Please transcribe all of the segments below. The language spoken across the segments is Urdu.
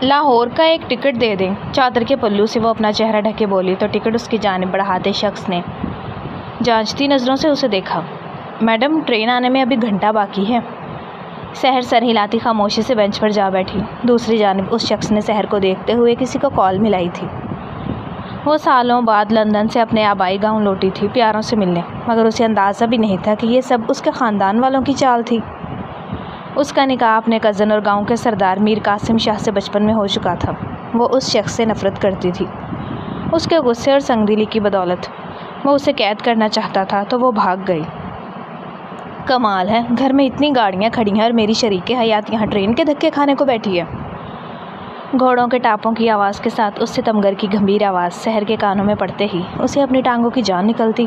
لاہور کا ایک ٹکٹ دے دیں۔ چادر کے پلو سے وہ اپنا چہرہ ڈھکے بولی تو ٹکٹ اس کی جانب بڑھاتے شخص نے جانچتی نظروں سے اسے دیکھا۔ میڈم، ٹرین آنے میں ابھی گھنٹہ باقی ہے۔ سحر سر ہلاتی خاموشی سے بینچ پر جا بیٹھی۔ دوسری جانب اس شخص نے سحر کو دیکھتے ہوئے کسی کو کال ملائی تھی۔ وہ سالوں بعد لندن سے اپنے آبائی گاؤں لوٹی تھی پیاروں سے ملنے، مگر اسے اندازہ بھی نہیں تھا کہ یہ سب اس کے خاندان والوں کی چال تھی۔ اس کا نکاح اپنے کزن اور گاؤں کے سردار میر قاسم شاہ سے بچپن میں ہو چکا تھا۔ وہ اس شخص سے نفرت کرتی تھی۔ اس کے غصے اور سنگدلی کی بدولت وہ اسے قید کرنا چاہتا تھا تو وہ بھاگ گئی۔ کمال ہے، گھر میں اتنی گاڑیاں کھڑی ہیں اور میری شریک حیات یہاں ٹرین کے دھکے کھانے کو بیٹھی ہے۔ گھوڑوں کے ٹاپوں کی آواز کے ساتھ اس ستمگر کی گمبھیر آواز سحر کے کانوں میں پڑتے ہی اسے اپنی ٹانگوں کی جان نکلتی۔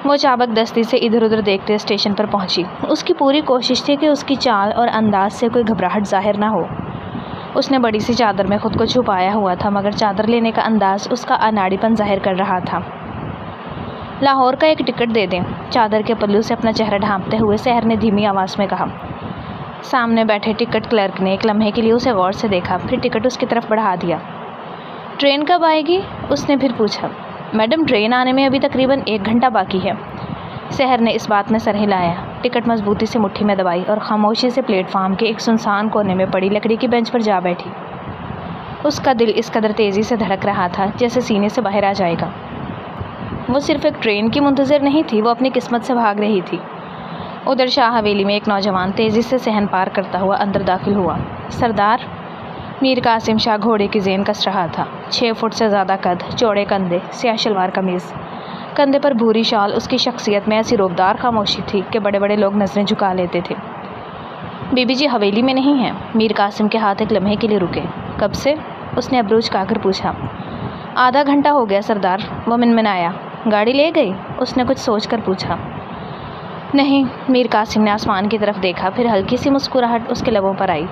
وہ چابک دستی سے ادھر ادھر دیکھتے اسٹیشن پر پہنچی۔ اس کی پوری کوشش تھی کہ اس کی چال اور انداز سے کوئی گھبراہٹ ظاہر نہ ہو۔ اس نے بڑی سی چادر میں خود کو چھپایا ہوا تھا، مگر چادر لینے کا انداز اس کا اناڑی پن ظاہر کر رہا تھا۔ لاہور کا ایک ٹکٹ دے دیں۔ چادر کے پلو سے اپنا چہرہ ڈھانپتے ہوئے سحر نے دھیمی آواز میں کہا۔ سامنے بیٹھے ٹکٹ کلرک نے ایک لمحے کے لیے اسے غور سے دیکھا، پھر ٹکٹ اس کی طرف بڑھا دیا۔ ٹرین کب آئے گی؟ اس نے پھر پوچھا۔ میڈم، ٹرین آنے میں ابھی تقریباً 1 گھنٹہ باقی ہے۔ سحر نے اس بات میں سر ہلایا، ٹکٹ مضبوطی سے مٹھی میں دبائی اور خاموشی سے پلیٹ فارم کے ایک سنسان کونے میں پڑی لکڑی کی بینچ پر جا بیٹھی۔ اس کا دل اس قدر تیزی سے دھڑک رہا تھا جیسے سینے سے باہر آ جائے گا۔ وہ صرف ایک ٹرین کی منتظر نہیں تھی، وہ اپنی قسمت سے بھاگ رہی تھی۔ ادھر شاہ حویلی میں ایک نوجوان تیزی سے صحن پار کرتا ہوا اندر داخل ہوا۔ سردار میر قاسم شاہ گھوڑے کی زین کس رہا تھا۔ 6 فٹ سے زیادہ قد، چوڑے کندھے، سیاہ شلوار قمیض، کندھے پر بھوری شال۔ اس کی شخصیت میں ایسی روبدار خاموشی تھی کہ بڑے بڑے لوگ نظریں جھکا لیتے تھے۔ بی بی جی حویلی میں نہیں ہیں؟ میر قاسم کے ہاتھ ایک لمحے کے لیے رکے۔ کب سے؟ اس نے ابروج کھا کر پوچھا۔ آدھا گھنٹہ ہو گیا سردار، وہ منمنایا۔ گاڑی لے گئی؟ اس نے کچھ سوچ کر پوچھا۔ نہیں، میر قاسم نے آسمان کی طرف دیکھا، پھر ہلکی سی مسکراہٹ اس کے لبوں پر آئی۔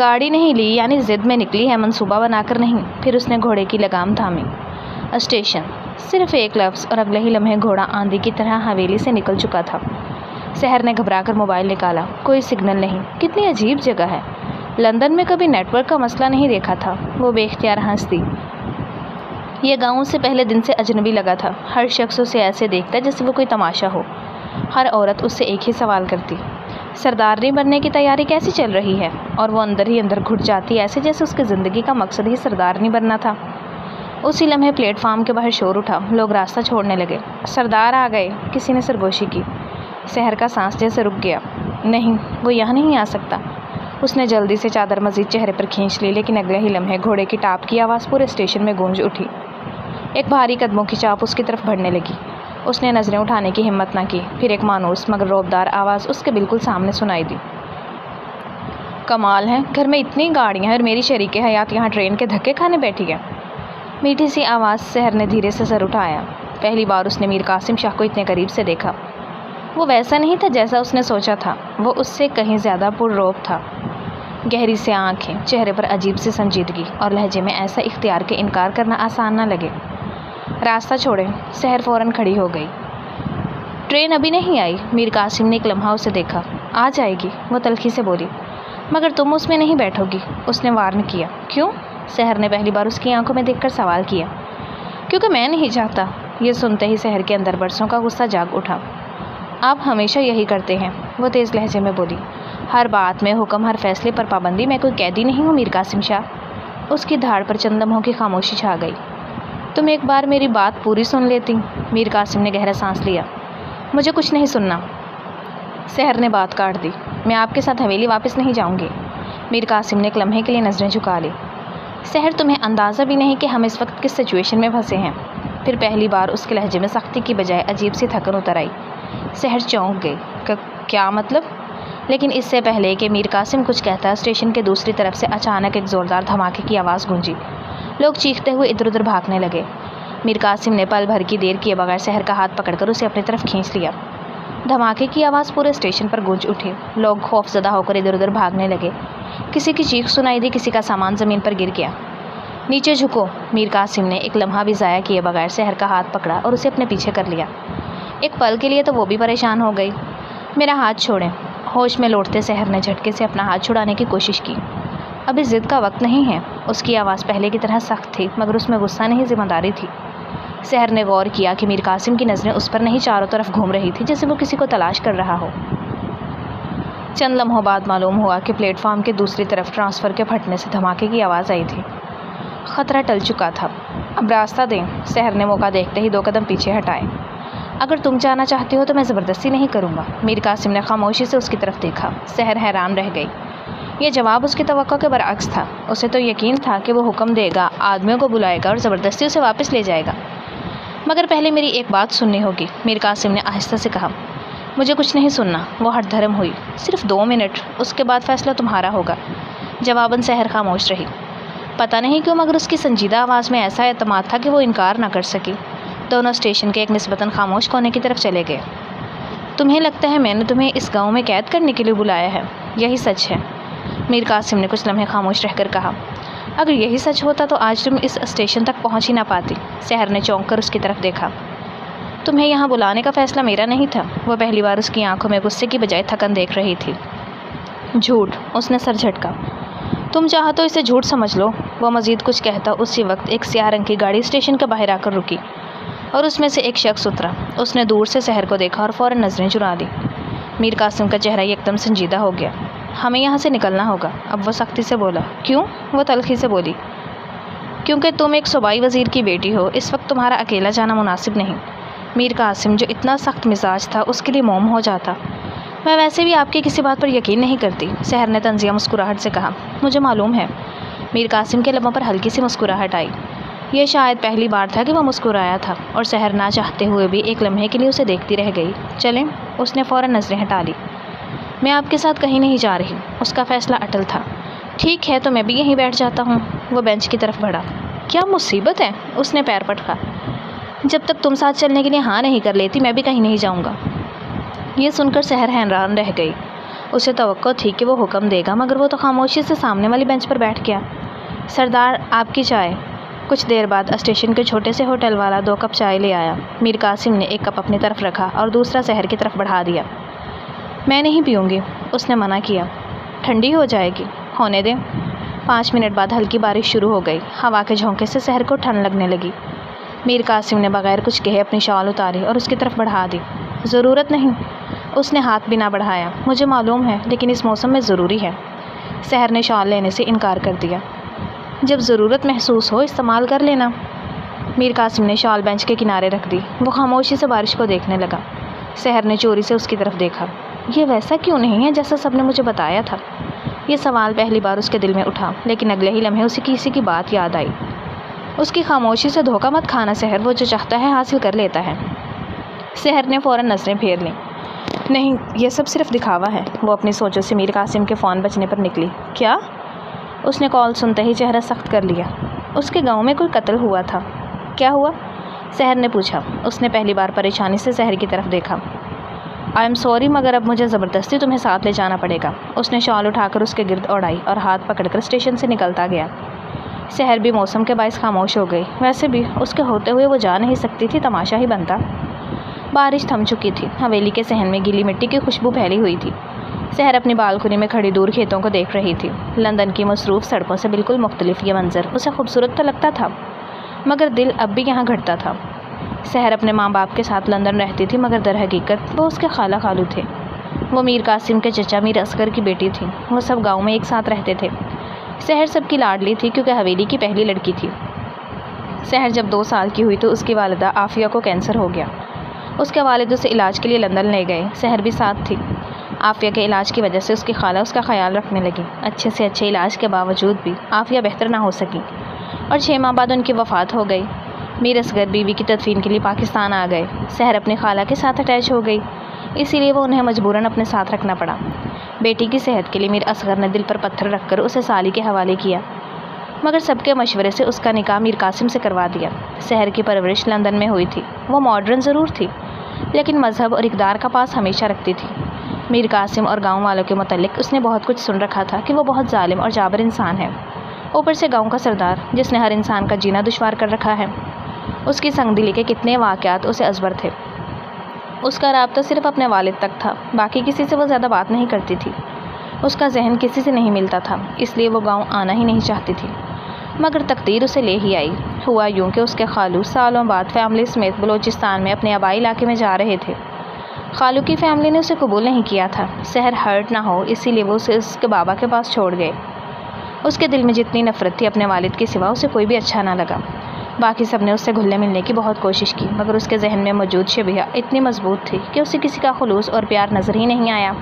گاڑی نہیں لی یعنی ضد میں نکلی ہے، منصوبہ بنا کر نہیں۔ پھر اس نے گھوڑے کی لگام تھامی۔ اسٹیشن، صرف ایک لفظ اور اگلے ہی لمحے گھوڑا آندھی کی طرح حویلی سے نکل چکا تھا۔ سحر نے گھبرا کر موبائل نکالا، کوئی سگنل نہیں۔ کتنی عجیب جگہ ہے، لندن میں کبھی نیٹ ورک کا مسئلہ نہیں دیکھا تھا۔ وہ بے اختیار ہنس دی۔ یہ گاؤں سے پہلے دن سے اجنبی لگا تھا۔ ہر شخص اسے ایسے دیکھتا جیسے وہ کوئی تماشا ہو۔ ہر عورت اس سے ایک ہی سوال کرتی، سردارنی بننے کی تیاری کیسی چل رہی ہے؟ اور وہ اندر ہی اندر گھٹ جاتی، ایسے جیسے اس کی زندگی کا مقصد ہی سردارنی بننا تھا۔ اسی لمحے پلیٹ فارم کے باہر شور اٹھا، لوگ راستہ چھوڑنے لگے۔ سردار آ گئے، کسی نے سرگوشی کی۔ سحر کا سانس جیسے رک گیا۔ نہیں، وہ یہاں نہیں آ سکتا۔ اس نے جلدی سے چادر مزید چہرے پر کھینچ لی، لیکن اگلے ہی لمحے گھوڑے کی ٹاپ کی آواز پورے اسٹیشن میں گونج اٹھی۔ ایک بھاری قدموں کی چاپ اس کی طرف بڑھنے لگی۔ اس نے نظریں اٹھانے کی ہمت نہ کی، پھر ایک مانوس مگر روبدار آواز اس کے بالکل سامنے سنائی دی۔ کمال ہے، گھر میں اتنی گاڑیاں ہیں اور میری شریک حیات یہاں ٹرین کے دھکے کھانے بیٹھی ہے۔ میٹھی سی آواز سحر نے دھیرے سے سر اٹھایا۔ پہلی بار اس نے میر قاسم شاہ کو اتنے قریب سے دیکھا۔ وہ ویسا نہیں تھا جیسا اس نے سوچا تھا، وہ اس سے کہیں زیادہ پررعب تھا۔ گہری سی آنکھیں، چہرے پر عجیب سی سنجیدگی اور لہجے میں ایسا اختیار کہ انکار کرنا آسان نہ لگے۔ راستہ چھوڑیں، سحر فوراً کھڑی ہو گئی۔ ٹرین ابھی نہیں آئی؟ میر قاسم نے ایک لمحہ اسے دیکھا۔ آ جائے گی، وہ تلخی سے بولی، مگر تم اس میں نہیں بیٹھو گی، اس نے وارن کیا۔ کیوں؟ سحر نے پہلی بار اس کی آنکھوں میں دیکھ کر سوال کیا۔ کیونکہ میں نہیں چاہتا۔ یہ سنتے ہی سحر کے اندر برسوں کا غصہ جاگ اٹھا۔ آپ ہمیشہ یہی کرتے ہیں، وہ تیز لہجے میں بولی۔ ہر بات میں حکم، ہر فیصلے پر پابندی، میں کوئی قیدی نہیں ہوں میر قاسم شاہ۔ اس کی دھاڑ پر چند لمحوں کی خاموشی چھا گئی۔ تم ایک بار میری بات پوری سن لیتی؟ میر قاسم نے گہرا سانس لیا۔ مجھے کچھ نہیں سننا، سحر نے بات کاٹ دی۔ میں آپ کے ساتھ حویلی واپس نہیں جاؤں گی۔ میر قاسم نے ایک لمحے کے لیے نظریں جھکا لی۔ سحر، تمہیں اندازہ بھی نہیں کہ ہم اس وقت کس سچویشن میں پھنسے ہیں۔ پھر پہلی بار اس کے لہجے میں سختی کی بجائے عجیب سی تھکن اتر آئی۔ سحر چونک گئی۔ کیا مطلب؟ لیکن اس سے پہلے کہ میر قاسم کچھ کہتا، اسٹیشن کے دوسری طرف سے اچانک ایک زوردار دھماکے کی آواز گونجی۔ لوگ چیختے ہوئے ادھر ادھر بھاگنے لگے۔ میر قاسم نے پل بھر کی دیر کیے بغیر سحر کا ہاتھ پکڑ کر اسے اپنی طرف کھینچ لیا۔ دھماکے کی آواز پورے اسٹیشن پر گونج اٹھی۔ لوگ خوف زدہ ہو کر ادھر ادھر بھاگنے لگے۔ کسی کی چیخ سنائی دی، کسی کا سامان زمین پر گر گیا۔ نیچے جھکو، میر قاسم نے ایک لمحہ بھی ضائع کیے بغیر سحر کا ہاتھ پکڑا اور اسے اپنے پیچھے کر لیا۔ ایک پل کے لیے تو وہ بھی پریشان ہو گئی۔ میرا ہاتھ چھوڑیں، ہوش میں لوٹتے سحر نے جھٹکے سے اپنا ہاتھ چھڑانے کی کوشش کی۔ ابھی ضد کا وقت نہیں ہے۔ اس کی آواز پہلے کی طرح سخت تھی مگر اس میں غصہ نہیں، ذمہ داری تھی۔ سحر نے غور کیا کہ میر قاسم کی نظریں اس پر نہیں چاروں طرف گھوم رہی تھی جیسے وہ کسی کو تلاش کر رہا ہو۔ چند لمحوں بعد معلوم ہوا کہ پلیٹ فارم کے دوسری طرف ٹرانسفر کے پھٹنے سے دھماکے کی آواز آئی تھی۔ خطرہ ٹل چکا تھا۔ اب راستہ دیں، سحر نے موقع دیکھتے ہی 2 قدم پیچھے ہٹائے۔ اگر تم جانا چاہتی ہو تو میں زبردستی نہیں کروں گا۔ میر قاسم نے خاموشی سے اس کی طرف دیکھا۔ سحر حیران رہ گئی۔ یہ جواب اس کی توقع کے برعکس تھا۔ اسے تو یقین تھا کہ وہ حکم دے گا، آدمیوں کو بلائے گا اور زبردستی اسے واپس لے جائے گا، مگر پہلے میری ایک بات سننی ہوگی، میر قاسم نے آہستہ سے کہا۔ مجھے کچھ نہیں سننا، وہ ہٹ دھرم ہوئی۔ صرف 2 منٹ، اس کے بعد فیصلہ تمہارا ہوگا۔ جواباً سحر خاموش رہی۔ پتہ نہیں کیوں مگر اس کی سنجیدہ آواز میں ایسا اعتماد تھا کہ وہ انکار نہ کر سکی۔ دونوں اسٹیشن کے ایک نسبتاً خاموش کونے کی طرف چلے گئے۔ تمہیں لگتا ہے میں نے تمہیں اس گاؤں میں قید کرنے کے لیے بلایا ہے؟ یہی سچ ہے، میر قاسم نے کچھ لمحے خاموش رہ کر کہا۔ اگر یہی سچ ہوتا تو آج تم اس اسٹیشن تک پہنچ ہی نہ پاتی۔ سحر نے چونک کر اس کی طرف دیکھا۔ تمہیں یہاں بلانے کا فیصلہ میرا نہیں تھا۔ وہ پہلی بار اس کی آنکھوں میں غصے کی بجائے تھکن دیکھ رہی تھی۔ جھوٹ، اس نے سر جھٹکا۔ تم چاہو تو اسے جھوٹ سمجھ لو۔ وہ مزید کچھ کہتا اسی وقت ایک سیاہ رنگ کی گاڑی اسٹیشن کے باہر آ کر رکی اور اس میں سے ایک شخص اترا۔ اس نے دور سے سحر کو دیکھا اور فوراً نظریں چرا دی۔ میر قاسم کا چہرہ یکدم سنجیدہ ہو گیا۔ ہمیں یہاں سے نکلنا ہوگا، اب وہ سختی سے بولا۔ کیوں؟ وہ تلخی سے بولی۔ کیونکہ تم ایک صوبائی وزیر کی بیٹی ہو، اس وقت تمہارا اکیلا جانا مناسب نہیں۔ میر قاسم جو اتنا سخت مزاج تھا اس کے لیے موم ہو جاتا۔ میں ویسے بھی آپ کی کسی بات پر یقین نہیں کرتی، سحر نے طنزیہ مسکراہٹ سے کہا۔ مجھے معلوم ہے۔ میر قاسم کے لبوں پر ہلکی سی مسکراہٹ آئی۔ یہ شاید پہلی بار تھا کہ وہ مسکرایا تھا اور سحر نہ چاہتے ہوئے بھی ایک لمحے کے لیے اسے دیکھتی رہ گئی۔ چلیں، اس نے فوراً نظریں ہٹا لی۔ میں آپ کے ساتھ کہیں نہیں جا رہی۔ اس کا فیصلہ اٹل تھا۔ ٹھیک ہے تو میں بھی یہیں بیٹھ جاتا ہوں۔ وہ بینچ کی طرف بڑھا۔ کیا مصیبت ہے؟ اس نے پیر پٹکا۔ جب تک تم ساتھ چلنے کے لیے ہاں نہیں کر لیتی میں بھی کہیں نہیں جاؤں گا۔ یہ سن کر سحر حیران رہ گئی۔ اسے توقع تھی کہ وہ حکم دے گا مگر وہ تو خاموشی سے سامنے والی بینچ پر بیٹھ گیا۔ سردار، آپ کی چائے۔ کچھ دیر بعد اسٹیشن کے چھوٹے سے ہوٹل والا 2 کپ چائے لے آیا۔ میر قاسم نے ایک کپ اپنی طرف رکھا اور دوسرا سحر کی طرف بڑھا دیا۔ میں نہیں پیوں گی، اس نے منع کیا۔ ٹھنڈی ہو جائے گی، ہونے دیں۔ 5 منٹ بعد ہلکی بارش شروع ہو گئی۔ ہوا کے جھونکے سے سحر کو ٹھنڈ لگنے لگی۔ میر قاسم نے بغیر کچھ کہے اپنی شال اتاری اور اس کی طرف بڑھا دی۔ ضرورت نہیں، اس نے ہاتھ بھی نہ بڑھایا۔ مجھے معلوم ہے لیکن اس موسم میں ضروری ہے۔ سحر نے شال لینے سے انکار کر دیا۔ جب ضرورت محسوس ہو استعمال کر لینا۔ میر قاسم نے شال بینچ کے کنارے رکھ دی۔ وہ خاموشی سے بارش کو دیکھنے لگا۔ سحر نے چوری سے اس کی طرف دیکھا۔ یہ ویسا کیوں نہیں ہے جیسا سب نے مجھے بتایا تھا؟ یہ سوال پہلی بار اس کے دل میں اٹھا لیکن اگلے ہی لمحے اسے کسی کی بات یاد آئی۔ اس کی خاموشی سے دھوکہ مت کھانا سحر، وہ جو چاہتا ہے حاصل کر لیتا ہے۔ سحر نے فوراً نظریں پھیر لیں۔ نہیں، یہ سب صرف دکھاوا ہے۔ وہ اپنی سوچوں سے میر قاسم کے فون بجنے پر نکلی۔ کیا؟ اس نے کال سنتے ہی چہرہ سخت کر لیا۔ اس کے گاؤں میں کوئی قتل ہوا تھا۔ کیا ہوا؟ سحر نے پوچھا۔ اس نے پہلی بار پریشانی سے سحر کی طرف دیکھا۔ آئی ایم سوری مگر اب مجھے زبردستی تمہیں ساتھ لے جانا پڑے گا۔ اس نے شال اٹھا کر اس کے گرد اڑائی اور ہاتھ پکڑ کر اسٹیشن سے نکلتا گیا۔ سحر بھی موسم کے باعث خاموش ہو گئی۔ ویسے بھی اس کے ہوتے ہوئے وہ جا نہیں سکتی تھی، تماشا ہی بنتا۔ بارش تھم چکی تھی۔ حویلی کے صحن میں گیلی مٹی کی خوشبو پھیلی ہوئی تھی۔ سحر اپنی بالکنی میں کھڑی دور کھیتوں کو دیکھ رہی تھی۔ لندن کی مصروف سڑکوں سے بالکل مختلف یہ منظر اسے خوبصورت تو لگتا تھا مگر دل اب بھی یہاں گھٹتا تھا۔ سحر اپنے ماں باپ کے ساتھ لندن رہتی تھی مگر در حقیقت وہ اس کے خالہ خالو تھے۔ وہ میر قاسم کے چچا میر اصغر کی بیٹی تھی۔ وہ سب گاؤں میں ایک ساتھ رہتے تھے۔ سحر سب کی لاڈلی تھی کیونکہ حویلی کی پہلی لڑکی تھی۔ سحر جب 2 سال کی ہوئی تو اس کی والدہ عافیہ کو کینسر ہو گیا۔ اس کے والد اسے علاج کے لیے لندن لے گئے۔ سحر بھی ساتھ تھی۔ عافیہ کے علاج کی وجہ سے اس کی خالہ اس کا خیال رکھنے لگی۔ اچھے سے اچھے علاج کے باوجود بھی عافیہ بہتر نہ ہو سکی اور 6 ماہ بعد ان کی وفات ہو گئی۔ میر اصغر بیوی کی تدفین کے لیے پاکستان آ گئے۔ سحر اپنی خالہ کے ساتھ اٹیچ ہو گئی، اسی لیے وہ انہیں مجبوراً اپنے ساتھ رکھنا پڑا۔ بیٹی کی صحت کے لیے میر اصغر نے دل پر پتھر رکھ کر اسے سالی کے حوالے کیا مگر سب کے مشورے سے اس کا نکاح میر قاسم سے کروا دیا۔ سحر کی پرورش لندن میں ہوئی تھی۔ وہ ماڈرن ضرور تھی لیکن مذہب اور اقدار کا پاس ہمیشہ رکھتی تھی۔ میر قاسم اور گاؤں والوں کے متعلق اس نے بہت کچھ سن رکھا تھا کہ وہ بہت ظالم اور جابر انسان ہے، اوپر سے گاؤں کا سردار جس نے ہر انسان کا جینا دشوار کر رکھا ہے۔ اس کی سنگ دلی کے کتنے واقعات اسے ازبر تھے۔ اس کا رابطہ صرف اپنے والد تک تھا، باقی کسی سے وہ زیادہ بات نہیں کرتی تھی۔ اس کا ذہن کسی سے نہیں ملتا تھا، اس لیے وہ گاؤں آنا ہی نہیں چاہتی تھی، مگر تقدیر اسے لے ہی آئی۔ ہوا یوں کہ اس کے خالو سالوں بعد فیملی سمیت بلوچستان میں اپنے آبائی علاقے میں جا رہے تھے۔ خالو کی فیملی نے اسے قبول نہیں کیا تھا، سحر ہرٹ نہ ہو اسی لیے وہ اسے اس کے بابا کے پاس چھوڑ گئے۔ اس کے دل میں جتنی نفرت تھی اپنے والد کے سوا اسے کوئی بھی اچھا نہ لگا۔ باقی سب نے اس سے گھلنے ملنے کی بہت کوشش کی، مگر اس کے ذہن میں موجود شبیہ اتنی مضبوط تھی کہ اسے کسی کا خلوص اور پیار نظر ہی نہیں آیا۔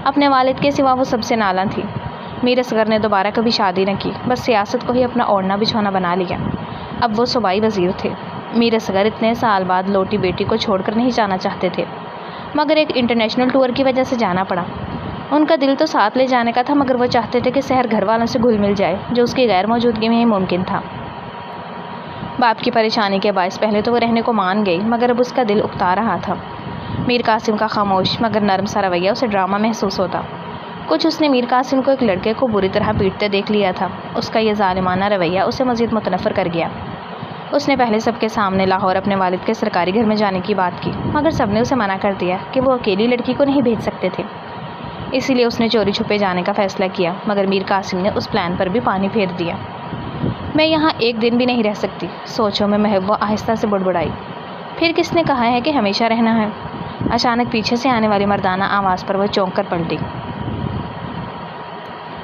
اپنے والد کے سوا وہ سب سے نالاں تھی۔ میر اصغر نے دوبارہ کبھی شادی نہ کی، بس سیاست کو ہی اپنا اوڑھنا بچھونا بنا لیا۔ اب وہ صوبائی وزیر تھے۔ میر اصغر اتنے سال بعد لوٹی بیٹی کو چھوڑ کر نہیں جانا چاہتے تھے، مگر ایک انٹرنیشنل ٹور کی وجہ سے جانا پڑا۔ ان کا دل تو ساتھ لے جانے کا تھا، مگر وہ چاہتے تھے کہ سحر گھر والوں سے گھل مل جائے، جو اس کی غیر موجودگی میں ہی ممکن تھا۔ باپ کی پریشانی کے باعث پہلے تو وہ رہنے کو مان گئی، مگر اب اس کا دل اکتا رہا تھا۔ میر قاسم کا خاموش مگر نرم سا رویہ اسے ڈرامہ محسوس ہوتا۔ کچھ اس نے میر قاسم کو ایک لڑکے کو بری طرح پیٹتے دیکھ لیا تھا۔ اس کا یہ ظالمانہ رویہ اسے مزید متنفر کر گیا۔ اس نے پہلے سب کے سامنے لاہور اپنے والد کے سرکاری گھر میں جانے کی بات کی، مگر سب نے اسے منع کر دیا کہ وہ اکیلی لڑکی کو نہیں بھیج سکتے تھے۔ اسی لیے اس نے چوری چھپے جانے کا فیصلہ کیا، مگر میر قاسم نے اس پلان پر بھی پانی پھیر دیا۔ میں یہاں ایک دن بھی نہیں رہ سکتی، سوچوں میں محبوبہ آہستہ سے بڑبڑائی۔ پھر کس نے کہا ہے کہ ہمیشہ رہنا ہے؟ اچانک پیچھے سے آنے والی مردانہ آواز پر وہ چونک کر پلٹی۔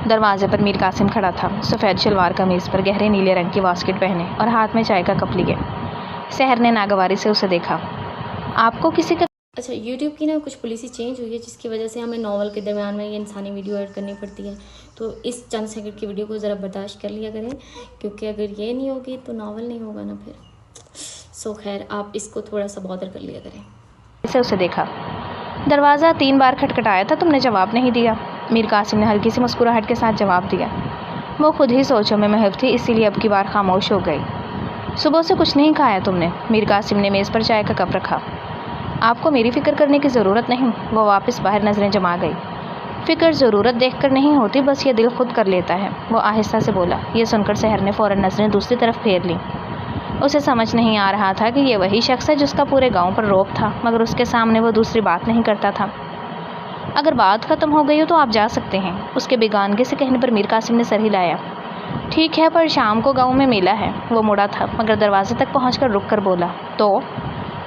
دروازے پر میر قاسم کھڑا تھا، سفید شلوار قمیض پر گہرے نیلے رنگ کی واسکٹ پہنے اور ہاتھ میں چائے کا کپ لیے۔ سحر نے ناگواری سے اسے دیکھا۔ آپ کو کسی کا اچھا، یوٹیوب کی کچھ پالیسی چینج ہوئی ہے، جس کی وجہ سے ہمیں ناول کے درمیان میں یہ انسانی ویڈیو ایڈ کرنی پڑتی ہے، تو اس چند سیکنڈ کی ویڈیو کو ذرا برداشت کر لیا کریں، کیونکہ اگر یہ نہیں ہوگی تو ناول نہیں ہوگا نا پھر۔ خیر، آپ اس کو تھوڑا سا بادر کر لیا کریں۔ اسے دیکھا۔ دروازہ 3 بار کھٹکھٹایا تھا، تم نے جواب نہیں دیا۔ میر قاسم نے ہلکی سی مسکراہٹ کے ساتھ جواب دیا۔ وہ خود ہی سوچوں میں محو تھی، اسی لیے اب کی بار خاموش ہو گئی۔ صبح سے کچھ نہیں کھایا تم نے؟ میر قاسم نے میز پر چائے کا کپ رکھا۔ آپ کو میری فکر کرنے کی ضرورت نہیں۔ وہ واپس باہر نظریں جما گئی۔ فکر ضرورت دیکھ کر نہیں ہوتی، بس یہ دل خود کر لیتا ہے، وہ آہستہ سے بولا۔ یہ سن کر سحر نے فوراً نظریں دوسری طرف پھیر لیں۔ اسے سمجھ نہیں آ رہا تھا کہ یہ وہی شخص ہے جس کا پورے گاؤں پر روب تھا، مگر اس کے سامنے وہ دوسری بات نہیں کرتا تھا۔ اگر بات ختم ہو گئی ہو تو آپ جا سکتے ہیں، اس کے بیگانگی سے کہنے پر میر قاسم نے سر ہلایا۔ ٹھیک ہے، پر شام کو گاؤں میں میلہ ہے۔ وہ مڑا تھا، مگر دروازے تک پہنچ کر رک کر بولا، تو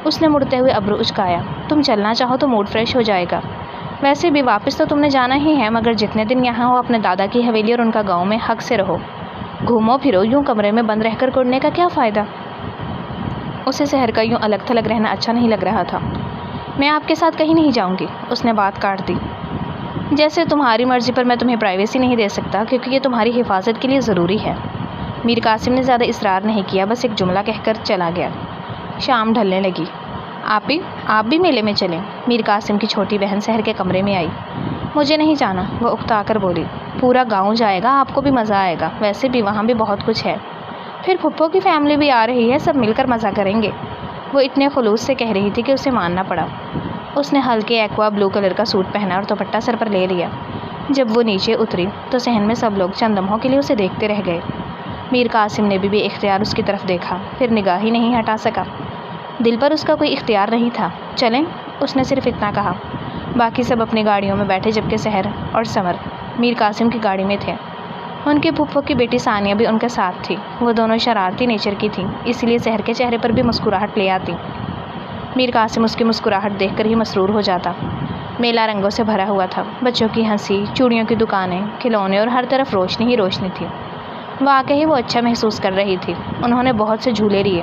اس نے مڑتے ہوئے ابرو اچکایا۔ تم چلنا چاہو تو موڈ فریش ہو جائے گا۔ ویسے بھی واپس تو تم نے جانا ہی ہے، مگر جتنے دن یہاں ہو اپنے دادا کی حویلی اور ان کا گاؤں میں حق سے رہو۔ گھومو پھرو، یوں کمرے میں بند رہ کر کرنے کا کیا فائدہ؟ اسے سحر کا یوں الگ تھلگ رہنا اچھا نہیں لگ رہا تھا۔ میں آپ کے ساتھ کہیں نہیں جاؤں گی، اس نے بات کاٹ دی۔ جیسے تمہاری مرضی، پر میں تمہیں پرائیویسی نہیں دے سکتا، کیونکہ یہ تمہاری حفاظت کے لیے ضروری ہے۔ میر قاسم نے زیادہ اصرار نہیں کیا، بس ایک جملہ کہہ کر چلا گیا۔ شام ڈھلنے لگی۔ آپ بھی میلے میں چلیں، میر قاسم کی چھوٹی بہن سحر کے کمرے میں آئی۔ مجھے نہیں جانا، وہ اکتا کر بولی۔ پورا گاؤں جائے گا، آپ کو بھی مزہ آئے گا، ویسے بھی وہاں بھی بہت کچھ ہے۔ پھر پھپھو کی فیملی بھی آ رہی ہے، سب مل کر مزہ کریں گے، وہ اتنے خلوص سے کہہ رہی تھی کہ اسے ماننا پڑا۔ اس نے ہلکے ایکوا بلو کلر کا سوٹ پہنا اور دوپٹہ سر پر لے لیا۔ جب وہ نیچے اتری تو صحن میں سب لوگ چند لمحوں کے لیے اسے دیکھتے رہ گئے۔ میر قاسم نے بھی بے اختیار اس کی طرف دیکھا، پھر نگاہ ہی نہیں ہٹا سکا۔ دل پر اس کا کوئی اختیار نہیں تھا۔ چلیں، اس نے صرف اتنا کہا۔ باقی سب اپنی گاڑیوں میں بیٹھے، جبکہ سحر اور سمر میر قاسم کی گاڑی میں تھے۔ ان کی پھپھو کی بیٹی ثانیہ بھی ان کے ساتھ تھی۔ وہ دونوں شرارتی نیچر کی تھیں، اس لیے سحر کے چہرے پر بھی مسکراہٹ لے آتی۔ میر قاسم اس کی مسکراہٹ دیکھ کر ہی مسرور ہو جاتا۔ میلہ رنگوں سے بھرا ہوا تھا، بچوں کی ہنسی، چوڑیوں کی دکانیں، کھلونے اور ہر طرف روشنی ہی روشنی تھی۔ واقعی وہ اچھا محسوس کر رہی تھی۔ انہوں نے بہت سے جھولے لیے۔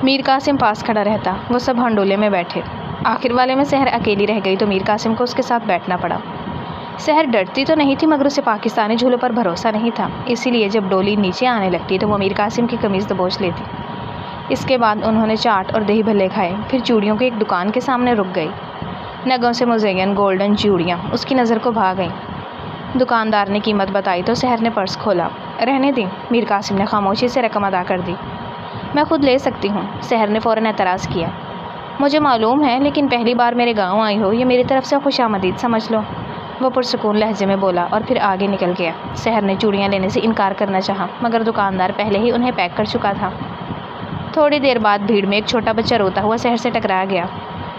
میر قاسم پاس کھڑا رہتا، وہ سب ہنڈولے میں بیٹھے۔ آخر والے میں سحر اکیلی رہ گئی تو میر قاسم کو اس کے ساتھ بیٹھنا پڑا۔ سحر ڈرتی تو نہیں تھی، مگر اسے پاکستانی جھولوں پر بھروسہ نہیں تھا، اسی لیے جب ڈولی نیچے آنے لگتی تو وہ میر قاسم کی قمیض دبوچ لیتی۔ اس کے بعد انہوں نے چاٹ اور دہی بھلے کھائے، پھر چوڑیوں کی ایک دکان کے سامنے رک گئی۔ نگوں سے مزین گولڈن چوڑیاں اس کی نظر کو بھا گئیں۔ دکاندار نے قیمت بتائی تو سحر نے پرس کھولا۔ رہنے دیں، میر قاسم نے خاموشی سے رقم ادا کر دی۔ میں خود لے سکتی ہوں، سحر نے فوراً اعتراض کیا۔ مجھے معلوم ہے، لیکن پہلی بار میرے گاؤں آئی ہو، یہ میری طرف سے خوش آمدید سمجھ لو، وہ پرسکون لہجے میں بولا اور پھر آگے نکل گیا۔ سحر نے چوڑیاں لینے سے انکار کرنا چاہا، مگر دکاندار پہلے ہی انہیں پیک کر چکا تھا۔ تھوڑی دیر بعد بھیڑ میں ایک چھوٹا بچہ روتا ہوا سحر سے ٹکرا گیا۔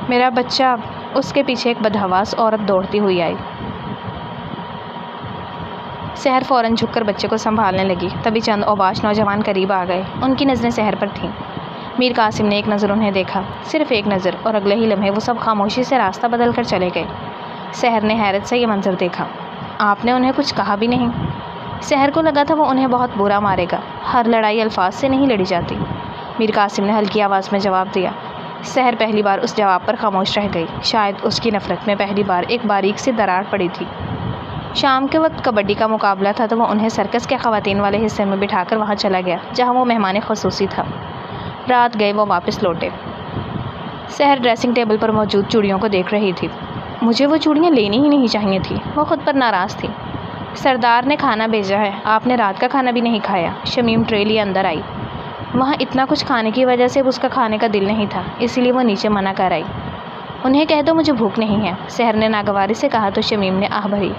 میرا بچہ، اس کے پیچھے ایک بدحواس عورت دوڑتی ہوئی آئی۔ سحر فوراً جھک کر بچے کو سنبھالنے لگی۔ تبھی چند اوباش نوجوان قریب آ گئے۔ ان کی نظریں سحر پر تھیں۔ میر قاسم نے ایک نظر انہیں دیکھا، صرف ایک نظر، اور اگلے ہی لمحے وہ سب خاموشی سے راستہ بدل کر چلے گئے۔ سحر نے حیرت سے یہ منظر دیکھا۔ آپ نے انہیں کچھ کہا بھی نہیں؟ سحر کو لگا تھا وہ انہیں بہت برا مارے گا۔ ہر لڑائی الفاظ سے نہیں لڑی جاتی۔ میر قاسم نے ہلکی آواز میں جواب دیا۔ سحر پہلی بار اس جواب پر خاموش رہ گئی۔ شاید اس کی نفرت میں پہلی بار ایک باریک سی دراڑ پڑی تھی۔ شام کے وقت کبڈی کا مقابلہ تھا تو وہ انہیں سرکس کے خواتین والے حصے میں بٹھا کر وہاں چلا گیا جہاں وہ مہمان خصوصی تھا۔ رات گئے وہ واپس لوٹے۔ سحر ڈریسنگ ٹیبل پر موجود چوڑیوں کو دیکھ رہی تھی۔ مجھے وہ چوڑیاں لینی ہی نہیں چاہیے تھی۔ وہ خود پر ناراض تھی۔ سردار نے کھانا بھیجا ہے، آپ نے رات کا کھانا بھی نہیں کھایا۔ شمیم ٹرے لیے اندر آئی۔ وہاں اتنا کچھ کھانے کی وجہ سے اس کا کھانے کا دل نہیں تھا، اسی لیے وہ نیچے منع کر آئی۔ انہیں کہہ دو مجھے بھوک نہیں ہے، سحر نے ناگواری سے کہا تو شمیم نے آہ بھری۔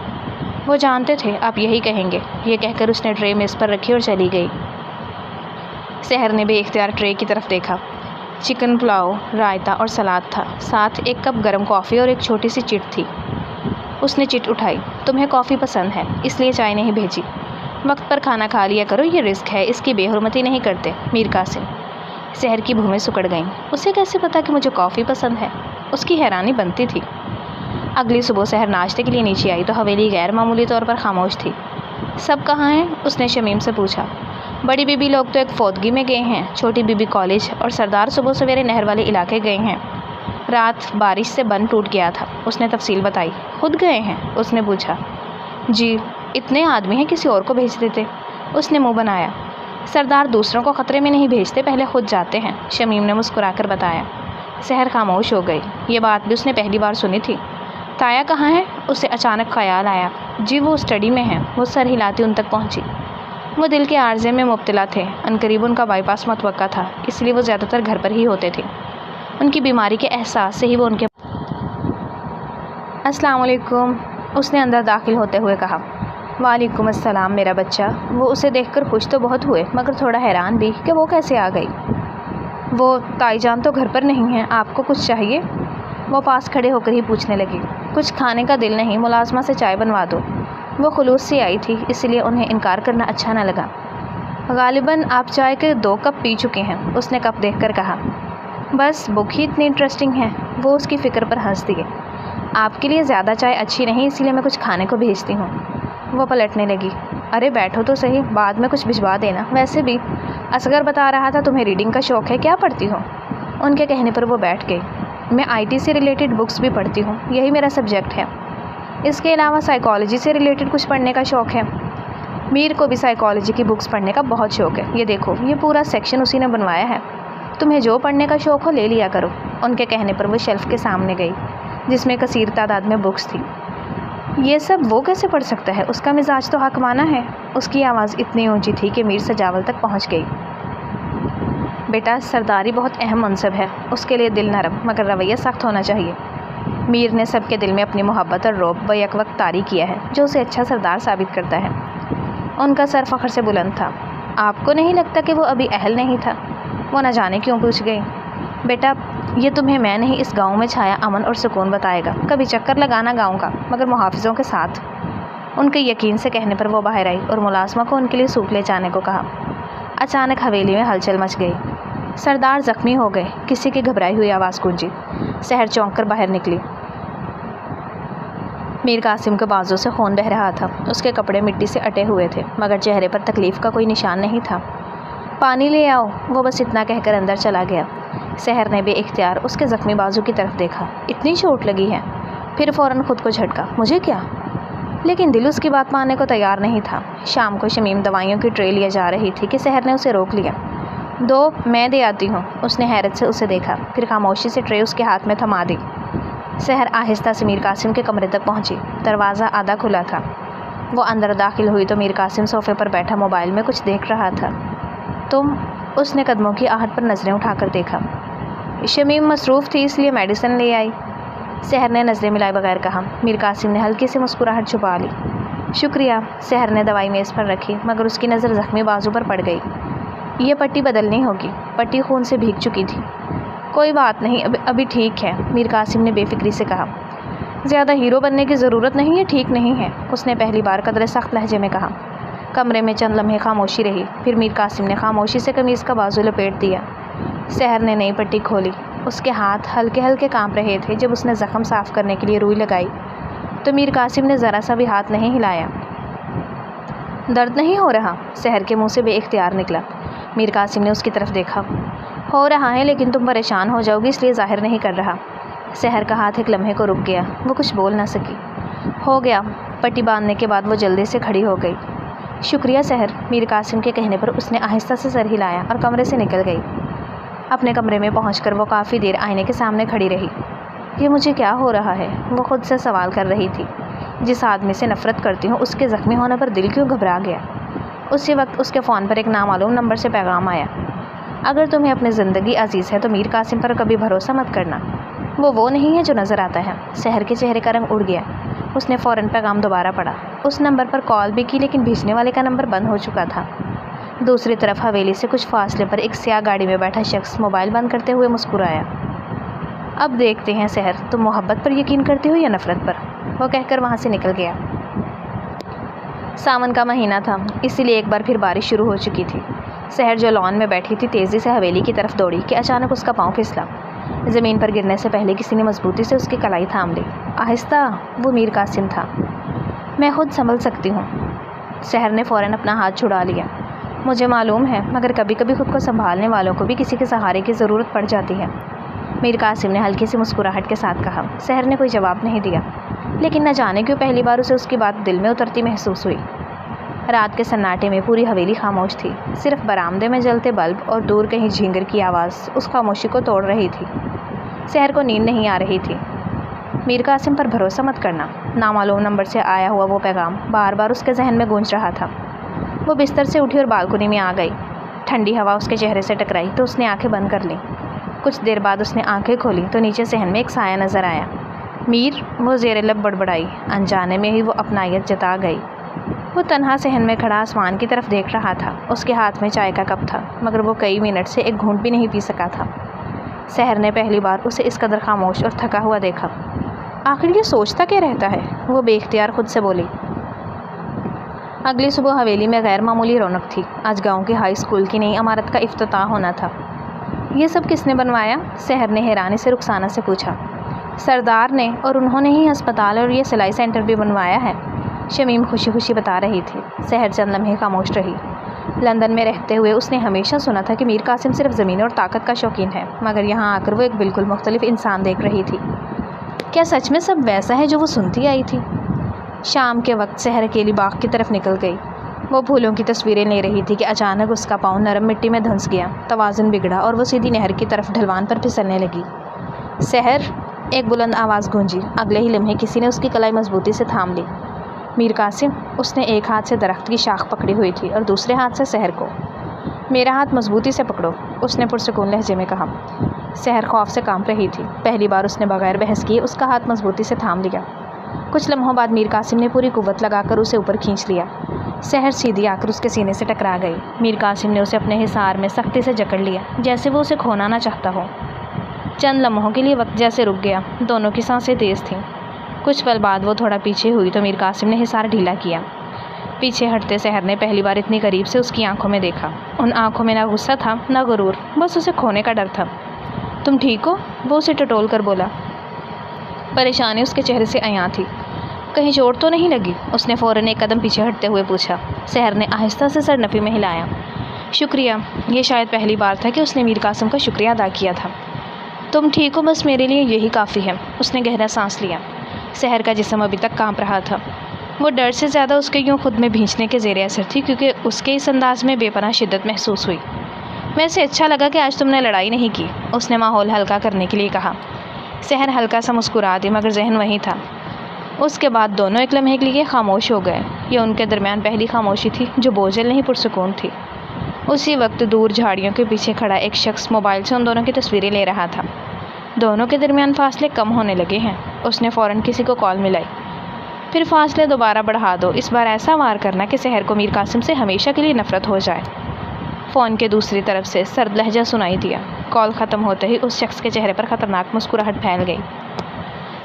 وہ جانتے تھے آپ یہی کہیں گے، یہ کہہ کر اس نے ٹرے میز پر رکھی اور چلی گئی۔ سحر نے بے اختیار ٹرے کی طرف دیکھا۔ چکن پلاؤ، رائتا اور سلاد تھا، ساتھ ایک کپ گرم کافی اور ایک چھوٹی سی چٹ تھی۔ اس نے چٹ اٹھائی۔ تمہیں کافی پسند ہے اس لیے چائے نہیں بھیجی۔ وقت پر کھانا کھا لیا کرو، یہ رزق ہے، اس کی بے حرمتی نہیں کرتے میر قاسم۔ سحر کی بھومیں سکڑ گئیں۔ اسے کیسے پتا کہ مجھے کافی پسند ہے؟ اس کی حیرانی بنتی تھی۔ اگلی صبح سحر ناشتے کے لیے نیچے آئی تو حویلی غیر معمولی طور پر خاموش تھی۔ سب کہاں ہیں؟ اس نے شمیم سے پوچھا۔ بڑی بی بی لوگ تو ایک فوتگی میں گئے ہیں، چھوٹی بی بی کالج، اور سردار صبح سویرے نہر والے علاقے گئے ہیں۔ رات بارش سے بند ٹوٹ گیا تھا، اس نے تفصیل بتائی۔ خود گئے ہیں؟ اس نے پوچھا۔ جی، اتنے آدمی ہیں کسی اور کو بھیج دیتے، اس نے منہ بنایا۔ سردار دوسروں کو خطرے میں نہیں بھیجتے، پہلے خود جاتے ہیں، شمیم نے مسکرا کر بتایا۔ سحر خاموش ہو گئی۔ یہ بات بھی اس نے پہلی بار سنی تھی۔ تایا کہاں ہے؟ اسے اچانک خیال آیا۔ جی وہ اسٹڈی میں ہیں، وہ سر ہلاتی ان تک پہنچی۔ وہ دل کے عارضے میں مبتلا تھے، عنقریب ان کا بائی پاس متوقع تھا، اس لیے وہ زیادہ تر گھر پر ہی ہوتے تھے۔ ان کی بیماری کے احساس سے ہی وہ ان کے السلام علیکم، اس نے اندر داخل ہوتے ہوئے کہا۔ وعلیکم السلام میرا بچہ۔ وہ اسے دیکھ کر خوش تو بہت ہوئے مگر تھوڑا حیران بھی کہ وہ کیسے آ گئی۔ وہ تائی جان تو گھر پر نہیں ہیں، آپ کو کچھ چاہیے؟ وہ پاس کھڑے ہو کر ہی پوچھنے لگی۔ کچھ کھانے کا دل نہیں، ملازمہ سے چائے بنوا دو۔ وہ خلوص سے آئی تھی، اس لیے انہیں انکار کرنا اچھا نہ لگا۔ غالباً آپ چائے کے 2 کپ پی چکے ہیں، اس نے کپ دیکھ کر کہا۔ بس بک ہی اتنی انٹرسٹنگ ہے، وہ اس کی فکر پر ہنس دیے۔ آپ کے لیے زیادہ چائے اچھی نہیں، اس لیے میں کچھ کھانے کو بھیجتی ہوں۔ وہ پلٹنے لگی۔ ارے بیٹھو تو صحیح، بعد میں کچھ بھجوا دینا۔ ویسے بھی اصغر بتا رہا تھا تمہیں ریڈنگ کا شوق ہے، کیا پڑھتی ہو؟ ان کے کہنے پر وہ بیٹھ گئی۔ میں IT سے ریلیٹڈ بکس بھی پڑھتی ہوں، یہی میرا سبجیکٹ ہے۔ اس کے علاوہ سائیکالوجی سے ریلیٹڈ کچھ پڑھنے کا شوق ہے۔ میر کو بھی سائیکالوجی کی بکس پڑھنے کا بہت شوق ہے، یہ دیکھو یہ پورا سیکشن اسی نے بنوایا ہے، تمہیں جو پڑھنے کا شوق ہو لے لیا کرو۔ ان کے کہنے پر وہ شیلف کے سامنے گئی جس میں کثیر تعداد میں بکس تھی۔ یہ سب وہ کیسے پڑھ سکتا ہے؟ اس کا مزاج تو حکمانہ ہے۔ اس کی آواز اتنی اونچی تھی کہ میر سجاول تک پہنچ گئی۔ بیٹا سرداری بہت اہم منصب ہے، اس کے لیے دل نرم مگر رویہ سخت ہونا چاہیے۔ میر نے سب کے دل میں اپنی محبت اور رعب بیک وقت طاری کیا ہے جو اسے اچھا سردار ثابت کرتا ہے۔ ان کا سر فخر سے بلند تھا۔ آپ کو نہیں لگتا کہ وہ ابھی اہل نہیں تھا؟ وہ نہ جانے کیوں پوچھ گئی۔ بیٹا یہ تمہیں میں نہیں، اس گاؤں میں چھایا امن اور سکون بتائے گا، کبھی چکر لگانا گاؤں کا مگر محافظوں کے ساتھ۔ ان کے یقین سے کہنے پر وہ باہر آئی اور ملازمہ کو ان کے لیے سوپ لے جانے کو کہا۔ اچانک حویلی میں ہلچل مچ گئی۔ سردار زخمی ہو گئے، کسی کی گھبرائی ہوئی آواز گونجی۔ سحر چونک کر باہر نکلی۔ میر قاسم کے بازو سے خون بہہ رہا تھا، اس کے کپڑے مٹی سے اٹے ہوئے تھے مگر چہرے پر تکلیف کا کوئی نشان نہیں تھا۔ پانی لے آؤ، وہ بس اتنا کہہ کر اندر چلا گیا۔ سحر نے بے اختیار اس کے زخمی بازو کی طرف دیکھا۔ اتنی چوٹ لگی ہے؟ پھر فوراً خود کو جھٹکا، مجھے کیا؟ لیکن دل اس کی بات ماننے کو تیار نہیں تھا۔ شام کو شمیم دوائیوں کی ٹرے لے جا رہی تھی کہ سحر نے اسے روک لیا۔ دو میں دے آتی ہوں، اس نے حیرت سے اسے دیکھا، پھر خاموشی سے ٹرے اس کے ہاتھ میں تھما دی۔ سحر آہستہ سے میر قاسم کے کمرے تک پہنچی۔ دروازہ آدھا کھلا تھا۔ وہ اندر داخل ہوئی تو میر قاسم صوفے پر بیٹھا موبائل میں کچھ دیکھ رہا تھا۔ تم؟ اس نے قدموں کی آہٹ پر نظریں اٹھا کر دیکھا۔ شمیم مصروف تھی اس لیے میڈیسن لے آئی، سحر نے نظریں ملائے بغیر کہا۔ میر قاسم نے ہلکی سی مسکراہٹ چھپا لی۔ شکریہ، سحر نے دوائی میز پر رکھی مگر اس کی نظر زخمی بازو پر پڑ گئی۔ یہ پٹی بدلنی ہوگی، پٹی خون سے بھیگ چکی تھی۔ کوئی بات نہیں، ابھی ٹھیک ہے، میر قاسم نے بے فکری سے کہا۔ زیادہ ہیرو بننے کی ضرورت نہیں ہے، ٹھیک نہیں ہے، اس نے پہلی بار قدرے سخت لہجے میں کہا۔ کمرے میں چند لمحے خاموشی رہی، پھر میر قاسم نے خاموشی سے قمیض کا بازو لپیٹ دیا۔ سحر نے نئی پٹی کھولی، اس کے ہاتھ ہلکے ہلکے کانپ رہے تھے۔ جب اس نے زخم صاف کرنے کے لیے روئی لگائی تو میر قاسم نے ذرا سا بھی ہاتھ نہیں ہلایا۔ درد نہیں ہو رہا؟ سحر کے منہ سے بے اختیار نکلا۔ میر قاسم نے اس کی طرف دیکھا۔ ہو رہا ہے، لیکن تم پریشان ہو جاؤ گی اس لیے ظاہر نہیں کر رہا۔ سحر کا ہاتھ ایک لمحے کو رک گیا، وہ کچھ بول نہ سکی۔ ہو گیا۔ پٹی باندھنے کے بعد وہ جلدی سے کھڑی ہو گئی۔ شکریہ سحر، میر قاسم کے کہنے پر اس نے آہستہ سے سر ہلایا اور کمرے سے نکل گئی۔ اپنے کمرے میں پہنچ کر وہ کافی دیر آئینے کے سامنے کھڑی رہی۔ یہ مجھے کیا ہو رہا ہے؟ وہ خود سے سوال کر رہی تھی۔ جس آدمی سے نفرت کرتی ہوں اس کے زخمی ہونے پر دل کیوں گھبرا گیا؟ اسی وقت اس کے فون پر ایک نامعلوم نمبر سے پیغام آیا۔ اگر تمہیں اپنی زندگی عزیز ہے تو میر قاسم پر کبھی بھروسہ مت کرنا، وہ نہیں ہے جو نظر آتا ہے۔ سحر کے چہرے کا رنگ اڑ گیا۔ اس نے فوراً پیغام دوبارہ پڑھا۔ اس نمبر پر کال بھی کی لیکن بھیجنے والے کا نمبر بند ہو چکا تھا۔ دوسری طرف حویلی سے کچھ فاصلے پر ایک سیاہ گاڑی میں بیٹھا شخص موبائل بند کرتے ہوئے مسکرایا۔ اب دیکھتے ہیں سحر، تم محبت پر یقین کرتی ہو یا نفرت پر؟ وہ کہہ کر وہاں سے نکل گیا۔ ساون کا مہینہ تھا، اسی لیے ایک بار پھر بارش شروع ہو چکی تھی۔ سحر جو لان میں بیٹھی تھی تیزی سے حویلی کی طرف دوڑی کہ اچانک اس کا پاؤں پھسلا۔ زمین پر گرنے سے پہلے کسی نے مضبوطی سے اس کی کلائی تھام لی۔ آہستہ، وہ میر قاسم تھا۔ میں خود سنبھل سکتی ہوں۔ سحر نے فوراً اپنا ہاتھ چھڑا لیا۔ مجھے معلوم ہے، مگر کبھی کبھی خود کو سنبھالنے والوں کو بھی کسی کے سہارے کی ضرورت پڑ جاتی ہے، میر قاسم نے ہلکی سی مسکراہٹ کے ساتھ کہا۔ سحر نے کوئی جواب نہیں دیا، لیکن نہ جانے کیوں پہلی بار اسے اس کی بات دل میں اترتی محسوس ہوئی۔ رات کے سناٹے میں پوری حویلی خاموش تھی، صرف برآمدے میں جلتے بلب اور دور کہیں جھینگر کی آواز اس خاموشی کو توڑ رہی تھی۔ سحر کو نیند نہیں آ رہی تھی۔ میر قاسم پر بھروسہ مت کرنا، نامعلوم نمبر سے آیا ہوا وہ پیغام بار بار اس کے ذہن میں گونج رہا تھا۔ وہ بستر سے اٹھی اور بالکنی میں آ گئی۔ ٹھنڈی ہوا اس کے چہرے سے ٹکرائی تو اس نے آنکھیں بند کر لیں۔ کچھ دیر بعد اس نے آنکھیں کھولی تو نیچے صحن میں ایک سایہ نظر آیا۔ میر، وہ زیر لب بڑبڑائی، انجانے میں ہی وہ اپنائیت جتا گئی۔ وہ تنہا صحن میں کھڑا آسمان کی طرف دیکھ رہا تھا۔ اس کے ہاتھ میں چائے کا کپ تھا، مگر وہ کئی منٹ سے ایک گھونٹ بھی نہیں پی سکا تھا۔ سحر نے پہلی بار اسے اس قدر خاموش اور تھکا ہوا دیکھا۔ آخر یہ سوچتا کیا رہتا ہے؟ وہ بے اختیار خود سے بولی۔ اگلی صبح حویلی میں غیر معمولی رونق تھی۔ آج گاؤں کی ہائی اسکول کی نئی عمارت کا افتتاح ہونا تھا۔ یہ سب کس نے بنوایا؟ سحر نے حیرانی سے رخسانہ سے پوچھا۔ سردار نے، اور انہوں نے ہی ہسپتال اور یہ سلائی سینٹر بھی بنوایا ہے، شمیم خوشی خوشی بتا رہی تھی۔ سحر چند لمحے خاموش رہی۔ لندن میں رہتے ہوئے اس نے ہمیشہ سنا تھا کہ میر قاسم صرف زمین اور طاقت کا شوقین ہے، مگر یہاں آ کر وہ ایک بالکل مختلف انسان دیکھ رہی تھی۔ کیا سچ میں سب ویسا ہے جو وہ سنتی آئی تھی؟ شام کے وقت سحر اکیلی باغ کی طرف نکل گئی۔ وہ پھولوں کی تصویریں لے رہی تھی کہ اچانک اس کا پاؤں نرم مٹی میں دھنس گیا، توازن بگڑا اور وہ سیدھی نہر کی طرف ڈھلوان پر پھسلنے لگی۔ سحر، ایک بلند آواز گونجی۔ اگلے ہی لمحے کسی نے اس کی کلائی مضبوطی سے تھام لی۔ میر قاسم، اس نے ایک ہاتھ سے درخت کی شاخ پکڑی ہوئی تھی اور دوسرے ہاتھ سے سحر کو۔ میرا ہاتھ مضبوطی سے پکڑو، اس نے پرسکون لہجے میں کہا۔ سحر خوف سے کانپ رہی تھی۔ پہلی بار اس نے بغیر بحث کیے اس کا ہاتھ مضبوطی سے تھام لیا۔ کچھ لمحوں بعد میر قاسم نے پوری قوت لگا کر اسے اوپر کھینچ لیا۔ سحر سیدھی آ کر اس کے سینے سے ٹکرا گئی۔ میر قاسم نے اسے اپنے حصار میں سختی سے جکڑ لیا، جیسے وہ اسے کھونا نہ چاہتا ہو۔ چند لمحوں کے لیے وقت جیسے رک گیا، دونوں کی سانسیں تیز تھیں۔ کچھ پل بعد وہ تھوڑا پیچھے ہوئی تو میر قاسم نے حصار ڈھیلا کیا۔ پیچھے ہٹتے سحر نے پہلی بار اتنی قریب سے اس کی آنکھوں میں دیکھا۔ ان آنکھوں میں نہ غصہ تھا نہ غرور، بس اسے کھونے کا ڈر تھا۔ تم ٹھیک ہو؟ وہ اسے ٹٹول کر بولا۔ پریشانی اس کے چہرے سے عیاں تھی۔ کہیں چوٹ تو نہیں لگی؟ اس نے فوراً ایک قدم پیچھے ہٹتے ہوئے پوچھا۔ سحر نے آہستہ سے سر نفی میں ہلایا۔ شکریہ۔ یہ شاید پہلی بار تھا کہ اس نے میر قاسم کا شکریہ ادا کیا تھا۔ تم ٹھیک ہو، بس میرے لیے یہی کافی ہے۔ اس نے گہرا سانس لیا۔ سحر کا جسم ابھی تک کانپ رہا تھا۔ وہ ڈر سے زیادہ اس کے یوں خود میں بھینچنے کے زیر اثر تھی، کیونکہ اس کے اس انداز میں بے پناہ شدت محسوس ہوئی۔ ویسے اچھا لگا کہ آج تم نے لڑائی نہیں کی، اس نے ماحول ہلکا کرنے کے لیے کہا۔ سحر ہلکا سا مسکرا دی، مگر ذہن وہیں تھا۔ اس کے بعد دونوں ایک لمحے کے لیے خاموش ہو گئے۔ یہ ان کے درمیان پہلی خاموشی تھی جو بوجھل نہیں پرسکون تھی۔ اسی وقت دور جھاڑیوں کے پیچھے کھڑا ایک شخص موبائل سے ان دونوں کی تصویریں لے رہا تھا۔ دونوں کے درمیان فاصلے کم ہونے لگے ہیں۔ اس نے فوراً کسی کو کال ملائی۔ پھر فاصلے دوبارہ بڑھا دو، اس بار ایسا وار کرنا کہ سحر کو میر قاسم سے ہمیشہ کے لیے نفرت ہو جائے۔ فون کے دوسری طرف سے سرد لہجہ سنائی دیا۔ کال ختم ہوتے ہی اس شخص کے چہرے پر خطرناک مسکراہٹ پھیل گئی۔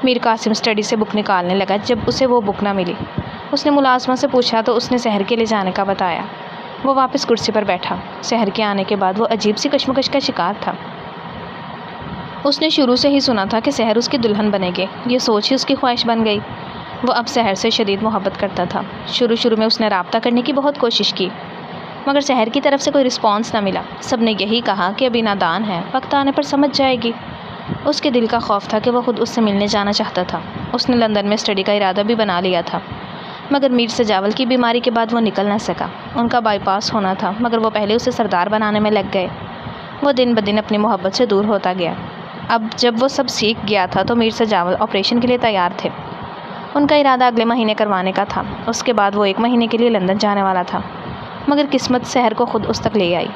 میر قاسم اسٹڈی سے بک نکالنے لگا جب اسے وہ بک نہ ملی۔ اس نے ملازمہ سے پوچھا تو اس نے سحر کے لے جانے کا بتایا۔ وہ واپس کرسی پر بیٹھا۔ سحر کے آنے کے بعد وہ عجیب سی کشمکش کا شکار تھا۔ اس نے شروع سے ہی سنا تھا کہ سحر اس کی دلہن بنے گی، یہ سوچ ہی اس کی خواہش بن گئی۔ وہ اب سحر سے شدید محبت کرتا تھا۔ شروع میں اس نے رابطہ کرنے کی بہت کوشش کی مگر سحر کی طرف سے کوئی رسپانس نہ ملا۔ سب نے یہی کہا کہ ابھی نادان ہے، وقت آنے پر سمجھ جائے گی۔ اس کے دل کا خوف تھا کہ وہ خود اس سے ملنے جانا چاہتا تھا۔ اس نے لندن میں اسٹڈی کا ارادہ بھی بنا لیا تھا مگر میر سجاول کی بیماری کے بعد وہ نکل نہ سکا۔ ان کا بائی پاس ہونا تھا مگر وہ پہلے اسے سردار بنانے میں لگ گئے۔ وہ دن بدن اپنی محبت سے دور ہوتا گیا۔ اب جب وہ سب سیکھ گیا تھا تو میر سجاول آپریشن کے لیے تیار تھے۔ ان کا ارادہ اگلے مہینے کروانے کا تھا۔ اس کے بعد وہ 1 مہینے کے لیے لندن جانے والا تھا مگر قسمت سحر کو خود اس تک لے آئی۔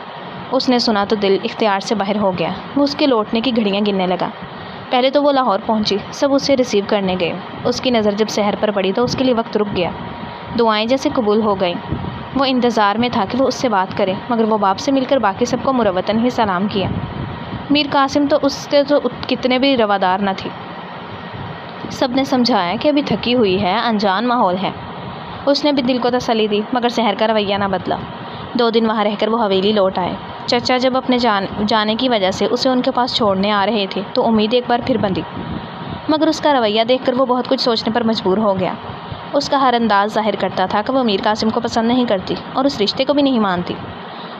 اس نے سنا تو دل اختیار سے باہر ہو گیا۔ وہ اس کے لوٹنے کی گھڑیاں گننے لگا۔ پہلے تو وہ لاہور پہنچی، سب اسے ریسیو کرنے گئے۔ اس کی نظر جب سحر پر پڑی تو اس کے لیے وقت رک گیا۔ دعائیں جیسے قبول ہو گئیں۔ وہ انتظار میں تھا کہ وہ اس سے بات کرے مگر وہ باپ سے مل کر باقی سب کو مروتاً ہی سلام کیا۔ میر قاسم تو اس سے تو کتنے بھی روادار نہ تھی۔ سب نے سمجھایا کہ ابھی تھکی ہوئی ہے، انجان ماحول ہے۔ اس نے بھی دل کو تسلی دی مگر سحر کا رویہ نہ بدلا۔ 2 دن وہاں رہ کر وہ حویلی لوٹ آئے۔ چچا جب اپنے جانے کی وجہ سے اسے ان کے پاس چھوڑنے آ رہے تھے تو امید ایک بار پھر بندھی مگر اس کا رویہ دیکھ کر وہ بہت کچھ سوچنے پر مجبور ہو گیا۔ اس کا ہر انداز ظاہر کرتا تھا کہ وہ میر قاسم کو پسند نہیں کرتی اور اس رشتے کو بھی نہیں مانتی،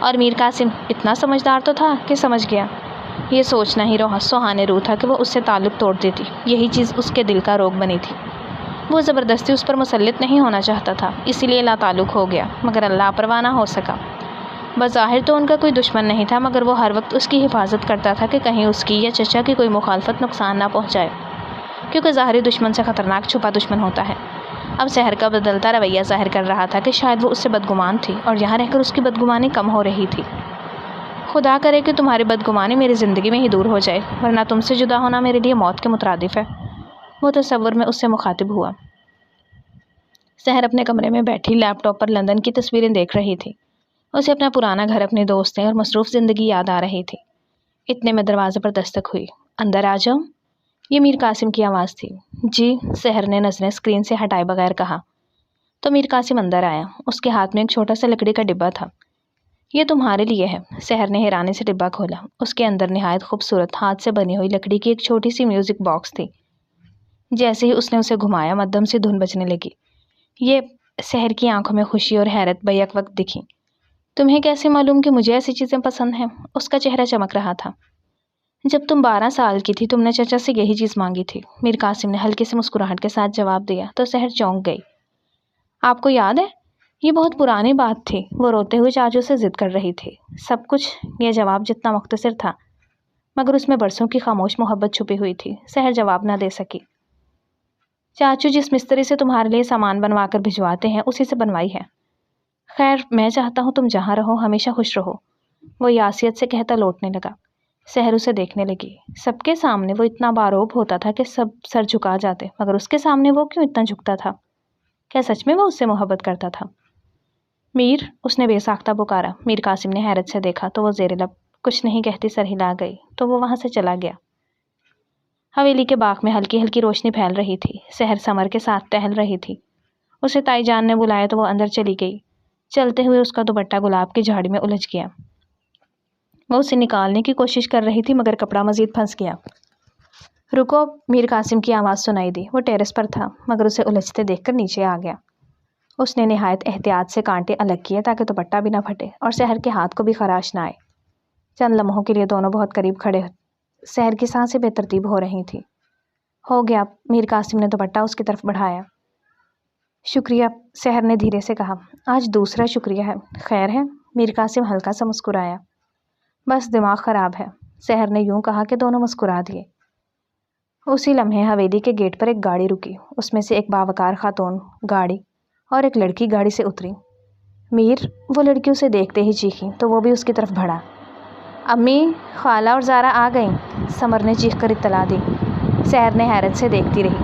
اور میر قاسم اتنا سمجھدار تو تھا کہ سمجھ گیا۔ یہ سوچنا ہی سہانے روح تھا کہ وہ اس سے تعلق توڑ دیتی، یہی چیز اس کے دل کا روگ بنی تھی۔ وہ زبردستی اس پر مسلط نہیں ہونا چاہتا تھا، اسی لیے لا تعلق ہو گیا مگر اللہ پرواہ نہ ہو سکا۔ بظاہر تو ان کا کوئی دشمن نہیں تھا مگر وہ ہر وقت اس کی حفاظت کرتا تھا کہ کہیں اس کی یا چچا کی کوئی مخالفت نقصان نہ پہنچائے، کیونکہ ظاہری دشمن سے خطرناک چھپا دشمن ہوتا ہے۔ اب سحر کا بدلتا رویہ ظاہر کر رہا تھا کہ شاید وہ اس سے بدگمان تھی اور یہاں رہ کر اس کی بدگمانی کم ہو رہی تھی۔ خدا کرے کہ تمہاری بدگمانی میری زندگی میں ہی دور ہو جائے، ورنہ تم سے جدا ہونا میرے لیے موت کے مترادف ہے، وہ تصور میں اس سے مخاطب ہوا۔ سحر اپنے کمرے میں بیٹھی لیپ ٹاپ پر لندن کی تصویریں دیکھ رہی تھی۔ اسے اپنا پرانا گھر، اپنے دوستیں اور مصروف زندگی یاد آ رہی تھی۔ اتنے میں دروازے پر دستک ہوئی۔ اندر آ جاؤ، یہ میر قاسم کی آواز تھی۔ جی، سحر نے نظریں اسکرین سے ہٹائے بغیر کہا تو میر قاسم اندر آیا۔ اس کے ہاتھ میں ایک چھوٹا سا لکڑی کا ڈبہ تھا۔ یہ تمہارے لیے ہے۔ سحر نے حیرانی سے ڈبہ کھولا۔ اس کے اندر نہایت خوبصورت ہاتھ سے بنی ہوئی لکڑی کی ایک چھوٹی سی میوزک باکس تھی۔ جیسے ہی اس نے اسے گھمایا مدھم سی دھن بجنے لگی۔ یہ سحر کی آنکھوں میں خوشی اور حیرت بیک وقت دکھی۔ تمہیں کیسے معلوم کہ مجھے ایسی چیزیں پسند ہیں؟ اس کا چہرہ چمک رہا تھا۔ جب تم 12 سال کی تھی تم نے چچا سے یہی چیز مانگی تھی، میر قاسم نے ہلکی سی مسکراہٹ کے ساتھ جواب دیا تو سحر چونک گئی۔ آپ کو یاد ہے؟ یہ بہت پرانی بات تھی۔ وہ روتے ہوئے چاچو سے ضد کر رہی تھی۔ سب کچھ، یہ جواب جتنا مختصر تھا مگر اس میں برسوں کی خاموش محبت چھپی ہوئی تھی۔ سحر جواب نہ دے سکی۔ چاچو جس مستری سے تمہارے لیے سامان بنوا کر بھجواتے ہیں اسی سے بنوائی ہے۔ خیر، میں چاہتا ہوں تم جہاں رہو ہمیشہ خوش رہو، وہ یاسیت سے کہتا لوٹنے لگا۔ سحر اسے دیکھنے لگی۔ سب کے سامنے وہ اتنا باروب ہوتا تھا کہ سب سر جھکا جاتے مگر اس کے سامنے وہ کیوں اتنا جھکتا تھا؟ کیا سچ میں وہ اس سے محبت کرتا تھا؟ میر، اس نے بے ساختہ پکارا۔ میر قاسم نے حیرت سے دیکھا تو وہ زیر لب کچھ نہیں کہتی سر ہلا گئی تو وہ وہاں سے چلا گیا۔ حویلی کے باغ میں ہلکی ہلکی روشنی پھیل رہی تھی۔ سحر سمر کے ساتھ ٹہل رہی تھی۔ اسے تائی جان نے بلایا تو وہ اندر چلی گئی۔ چلتے ہوئے اس کا دوپٹہ گلاب کی جھاڑی میں الجھ گیا۔ وہ اسے نکالنے کی کوشش کر رہی تھی مگر کپڑا مزید پھنس گیا۔ رکو، میر قاسم کی آواز سنائی دی۔ وہ ٹیرس پر تھا مگر اسے الجھتے دیکھ کر نیچے آ گیا۔ اس نے نہایت احتیاط سے کانٹے الگ کیے تاکہ دوپٹہ بھی نہ پھٹے اور سحر کے ہاتھ کو بھی خراش نہ آئے۔ چند لمحوں کے لیے دونوں بہت قریب کھڑے۔ سحر کی سانسیں بے ترتیب ہو رہی تھیں۔ ہو گیا، میر قاسم نے دوپٹہ اس کی طرف بڑھایا۔ شکریہ، سحر نے دھیرے سے کہا۔ آج دوسرا شکریہ ہے۔ خیر ہے؟ میر قاسم ہلکا سا مسکرایا۔ بس دماغ خراب ہے، سحر نے یوں کہا کہ دونوں مسکرا دیے۔ اسی لمحے حویلی کے گیٹ پر ایک گاڑی رکی۔ اس میں سے ایک باوقار خاتون گاڑی اور ایک لڑکی گاڑی سے اتری۔ میر، وہ لڑکی اسے دیکھتے ہی چیخی تو وہ بھی اس کی طرف بڑھا۔ امی، خالہ اور زارا آ گئیں، سمر نے چیخ کر اطلاع دی۔ سحر نے حیرت سے دیکھتی رہی۔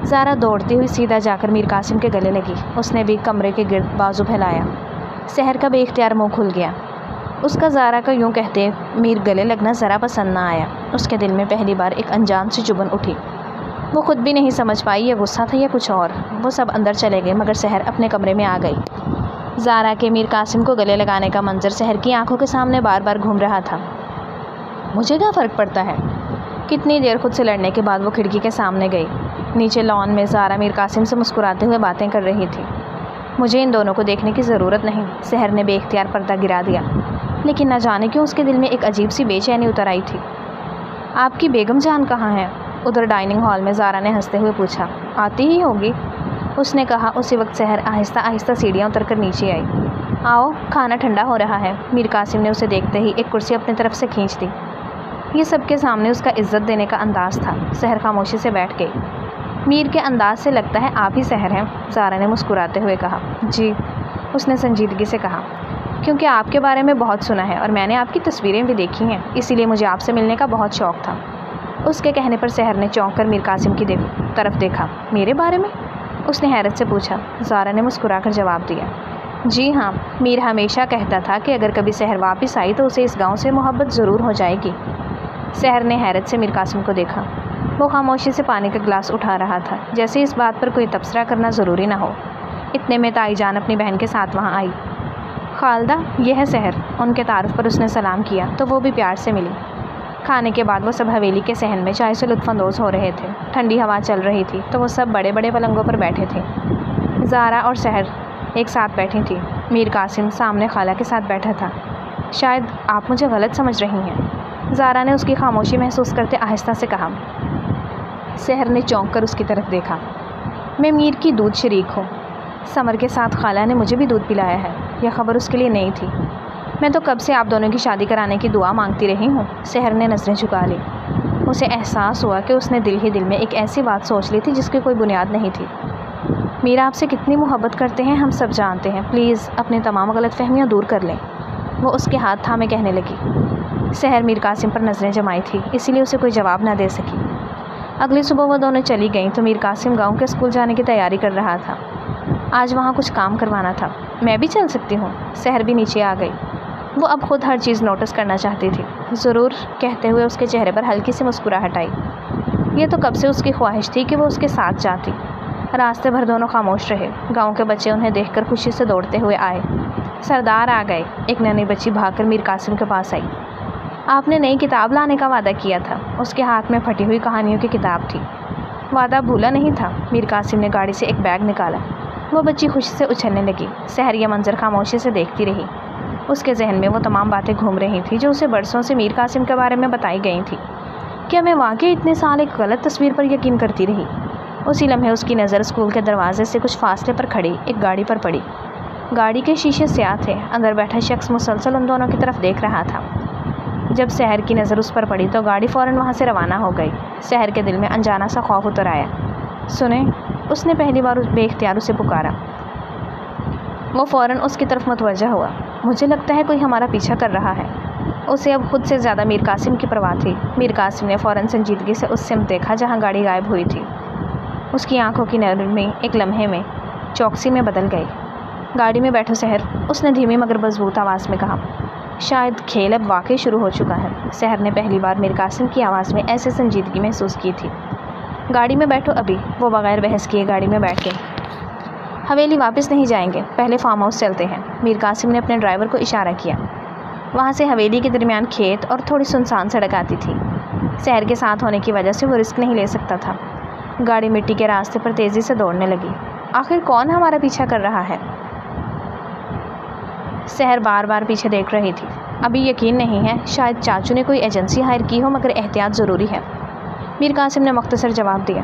زارا دوڑتی ہوئی سیدھا جا کر میر قاسم کے گلے لگی۔ اس نے بھی کمرے کے گرد بازو پھیلایا۔ سحر کا بے اختیار منہ کھل گیا۔ اس کا زارا کا یوں کہتے میر گلے لگنا ذرا پسند نہ آیا۔ اس کے دل میں پہلی بار ایک انجان سی چبھن اٹھی۔ وہ خود بھی نہیں سمجھ پائی یہ غصہ تھا یا کچھ اور۔ وہ سب اندر چلے گئے مگر سحر اپنے کمرے میں آ گئی۔ زارا کے میر قاسم کو گلے لگانے کا منظر سحر کی آنکھوں کے سامنے بار بار گھوم رہا تھا۔ مجھے کیا فرق پڑتا ہے؟ کتنی دیر خود سے لڑنے کے بعد وہ کھڑکی کے سامنے گئی۔ نیچے لان میں زارا میر قاسم سے مسکراتے ہوئے باتیں کر رہی تھی۔ مجھے ان دونوں کو دیکھنے کی ضرورت نہیں، سحر نے بے اختیار پردہ گرا دیا، لیکن نہ جانے کیوں اس کے دل میں ایک عجیب سی بے چینی اتر آئی تھی۔ آپ کی بیگم جان کہاں ہے؟ ادھر ڈائننگ ہال میں زارا نے ہنستے ہوئے پوچھا۔ آتی ہی ہوگی، اس نے کہا۔ اسی وقت سحر آہستہ آہستہ سیڑھیاں اتر کر نیچے آئی۔ آؤ، کھانا ٹھنڈا ہو رہا ہے۔ میر قاسم نے اسے دیکھتے ہی ایک کرسی اپنی طرف سے کھینچ دی۔ یہ سب کے سامنے اس کا عزت دینے کا انداز تھا۔ سحر خاموشی سے بیٹھ گئی۔ میر کے انداز سے لگتا ہے آپ ہی سحر ہیں، زارا نے مسکراتے ہوئے کہا۔ جی، اس نے سنجیدگی سے کہا، کیونکہ آپ کے بارے میں بہت سنا ہے اور میں نے آپ کی تصویریں بھی دیکھی ہیں، اسی لیے مجھے آپ سے ملنے کا بہت شوق تھا۔ اس کے کہنے پر سحر نے چونک کر میر قاسم کی طرف دیکھا۔ میرے بارے میں؟ اس نے حیرت سے پوچھا۔ زارا نے مسکرا کر جواب دیا، جی ہاں، میر ہمیشہ کہتا تھا کہ اگر کبھی سحر واپس آئی تو اسے اس گاؤں سے محبت ضرور ہو جائے گی۔ سحر نے حیرت سے میر قاسم کو دیکھا۔ وہ خاموشی سے پانی کا گلاس اٹھا رہا تھا، جیسے اس بات پر کوئی تبصرہ کرنا ضروری نہ ہو۔ اتنے میں تائی جان اپنی بہن کے ساتھ وہاں آئی۔ خالدہ، یہ ہے سحر۔ ان کے تعارف پر اس نے سلام کیا تو وہ بھی پیار سے ملی۔ کھانے کے بعد وہ سب حویلی کے صحن میں چائے سے لطف اندوز ہو رہے تھے۔ ٹھنڈی ہوا چل رہی تھی تو وہ سب بڑے بڑے پلنگوں پر بیٹھے تھے۔ زارا اور سحر ایک ساتھ بیٹھی تھی۔ میر قاسم سامنے خالہ کے ساتھ بیٹھا تھا۔ شاید آپ مجھے غلط سمجھ رہی ہیں، زارا نے اس کی خاموشی محسوس کرتے آہستہ سے کہا۔ سحر نے چونک کر اس کی طرف دیکھا۔ میں میر کی دودھ شریک ہوں۔ سمر کے ساتھ خالہ نے مجھے بھی دودھ پلایا ہے۔ یہ خبر اس کے لیے نئی تھی۔ میں تو کب سے آپ دونوں کی شادی کرانے کی دعا مانگتی رہی ہوں۔ سحر نے نظریں جھکا لی۔ اسے احساس ہوا کہ اس نے دل ہی دل میں ایک ایسی بات سوچ لی تھی جس کی کوئی بنیاد نہیں تھی۔ میرا آپ سے کتنی محبت کرتے ہیں ہم سب جانتے ہیں، پلیز اپنی تمام غلط فہمیاں دور کر لیں، وہ اس کے ہاتھ تھامے کہنے لگی۔ سحر میر قاسم پر نظریں جمائی تھی، اسی لیے اسے کوئی جواب نہ دے سکی۔ اگلی صبح وہ دونوں چلی گئیں تو میر قاسم گاؤں کے اسکول جانے کی تیاری کر رہا تھا۔ آج وہاں کچھ کام کروانا تھا۔ میں بھی چل سکتی ہوں؟ سحر بھی نیچے آ گئی۔ وہ اب خود ہر چیز نوٹس کرنا چاہتی تھی۔ ضرور، کہتے ہوئے اس کے چہرے پر ہلکی سی مسکراہٹ آئی۔ یہ تو کب سے اس کی خواہش تھی کہ وہ اس کے ساتھ جاتی۔ راستے بھر دونوں خاموش رہے۔ گاؤں کے بچے انہیں دیکھ کر خوشی سے دوڑتے ہوئے آئے۔ سردار آ گئے۔ ایک ننھی بچی بھاگ کر میر قاسم کے پاس آئی۔ آپ نے نئی کتاب لانے کا وعدہ کیا تھا۔ اس کے ہاتھ میں پھٹی ہوئی کہانیوں کی کتاب تھی۔ وعدہ بھولا نہیں تھا۔ میر قاسم نے گاڑی سے ایک بیگ نکالا۔ وہ بچی خوشی سے اچھلنے لگی۔ سحر یہ منظر خاموشی سے دیکھتی رہی۔ اس کے ذہن میں وہ تمام باتیں گھوم رہی تھیں جو اسے برسوں سے میر قاسم کے بارے میں بتائی گئی تھیں۔ کیا میں واقعی اتنے سال ایک غلط تصویر پر یقین کرتی رہی؟ اسی لمحے اس کی نظر اسکول کے دروازے سے کچھ فاصلے پر کھڑی ایک گاڑی پر پڑی۔ گاڑی کے شیشے سیاہ تھے۔ اندر بیٹھا شخص مسلسل ان دونوں کی طرف دیکھ رہا تھا۔ جب سحر کی نظر اس پر پڑی تو گاڑی فوراً وہاں سے روانہ ہو گئی۔ سحر کے دل میں انجانا سا خوف اتر آیا۔ سنیں، اس نے پہلی بار بے اختیار اسے پکارا۔ وہ فوراً اس کی طرف متوجہ ہوا۔ مجھے لگتا ہے کوئی ہمارا پیچھا کر رہا ہے۔ اسے اب خود سے زیادہ میر قاسم کی پرواہ تھی۔ میر قاسم نے فوراً سنجیدگی سے اس سمت دیکھا جہاں گاڑی غائب ہوئی تھی۔ اس کی آنکھوں کی نرمی ایک لمحے میں چوکسی میں بدل گئی۔ گاڑی میں بیٹھو سحر، اس نے دھیمی مگر مضبوط آواز میں کہا۔ شاید کھیل اب واقعی شروع ہو چکا ہے۔ سحر نے پہلی بار میر قاسم کی آواز میں ایسے سنجیدگی محسوس کی تھی۔ گاڑی میں بیٹھو ابھی، وہ بغیر بحث کیے گاڑی میں بیٹھ گئے۔ حویلی واپس نہیں جائیں گے، پہلے فارم ہاؤس چلتے ہیں، میر قاسم نے اپنے ڈرائیور کو اشارہ کیا۔ وہاں سے حویلی کے درمیان کھیت اور تھوڑی سنسان سڑک آتی تھی۔ سحر کے ساتھ ہونے کی وجہ سے وہ رسک نہیں لے سکتا تھا۔ گاڑی مٹی کے راستے پر تیزی سے دوڑنے لگی۔ آخر کون ہمارا پیچھا کر رہا ہے؟ سحر بار بار پیچھے دیکھ رہی تھی۔ ابھی یقین نہیں ہے، شاید چاچو نے کوئی ایجنسی ہائر کی ہو، مگر احتیاط ضروری ہے، میر قاسم نے مختصر جواب دیا۔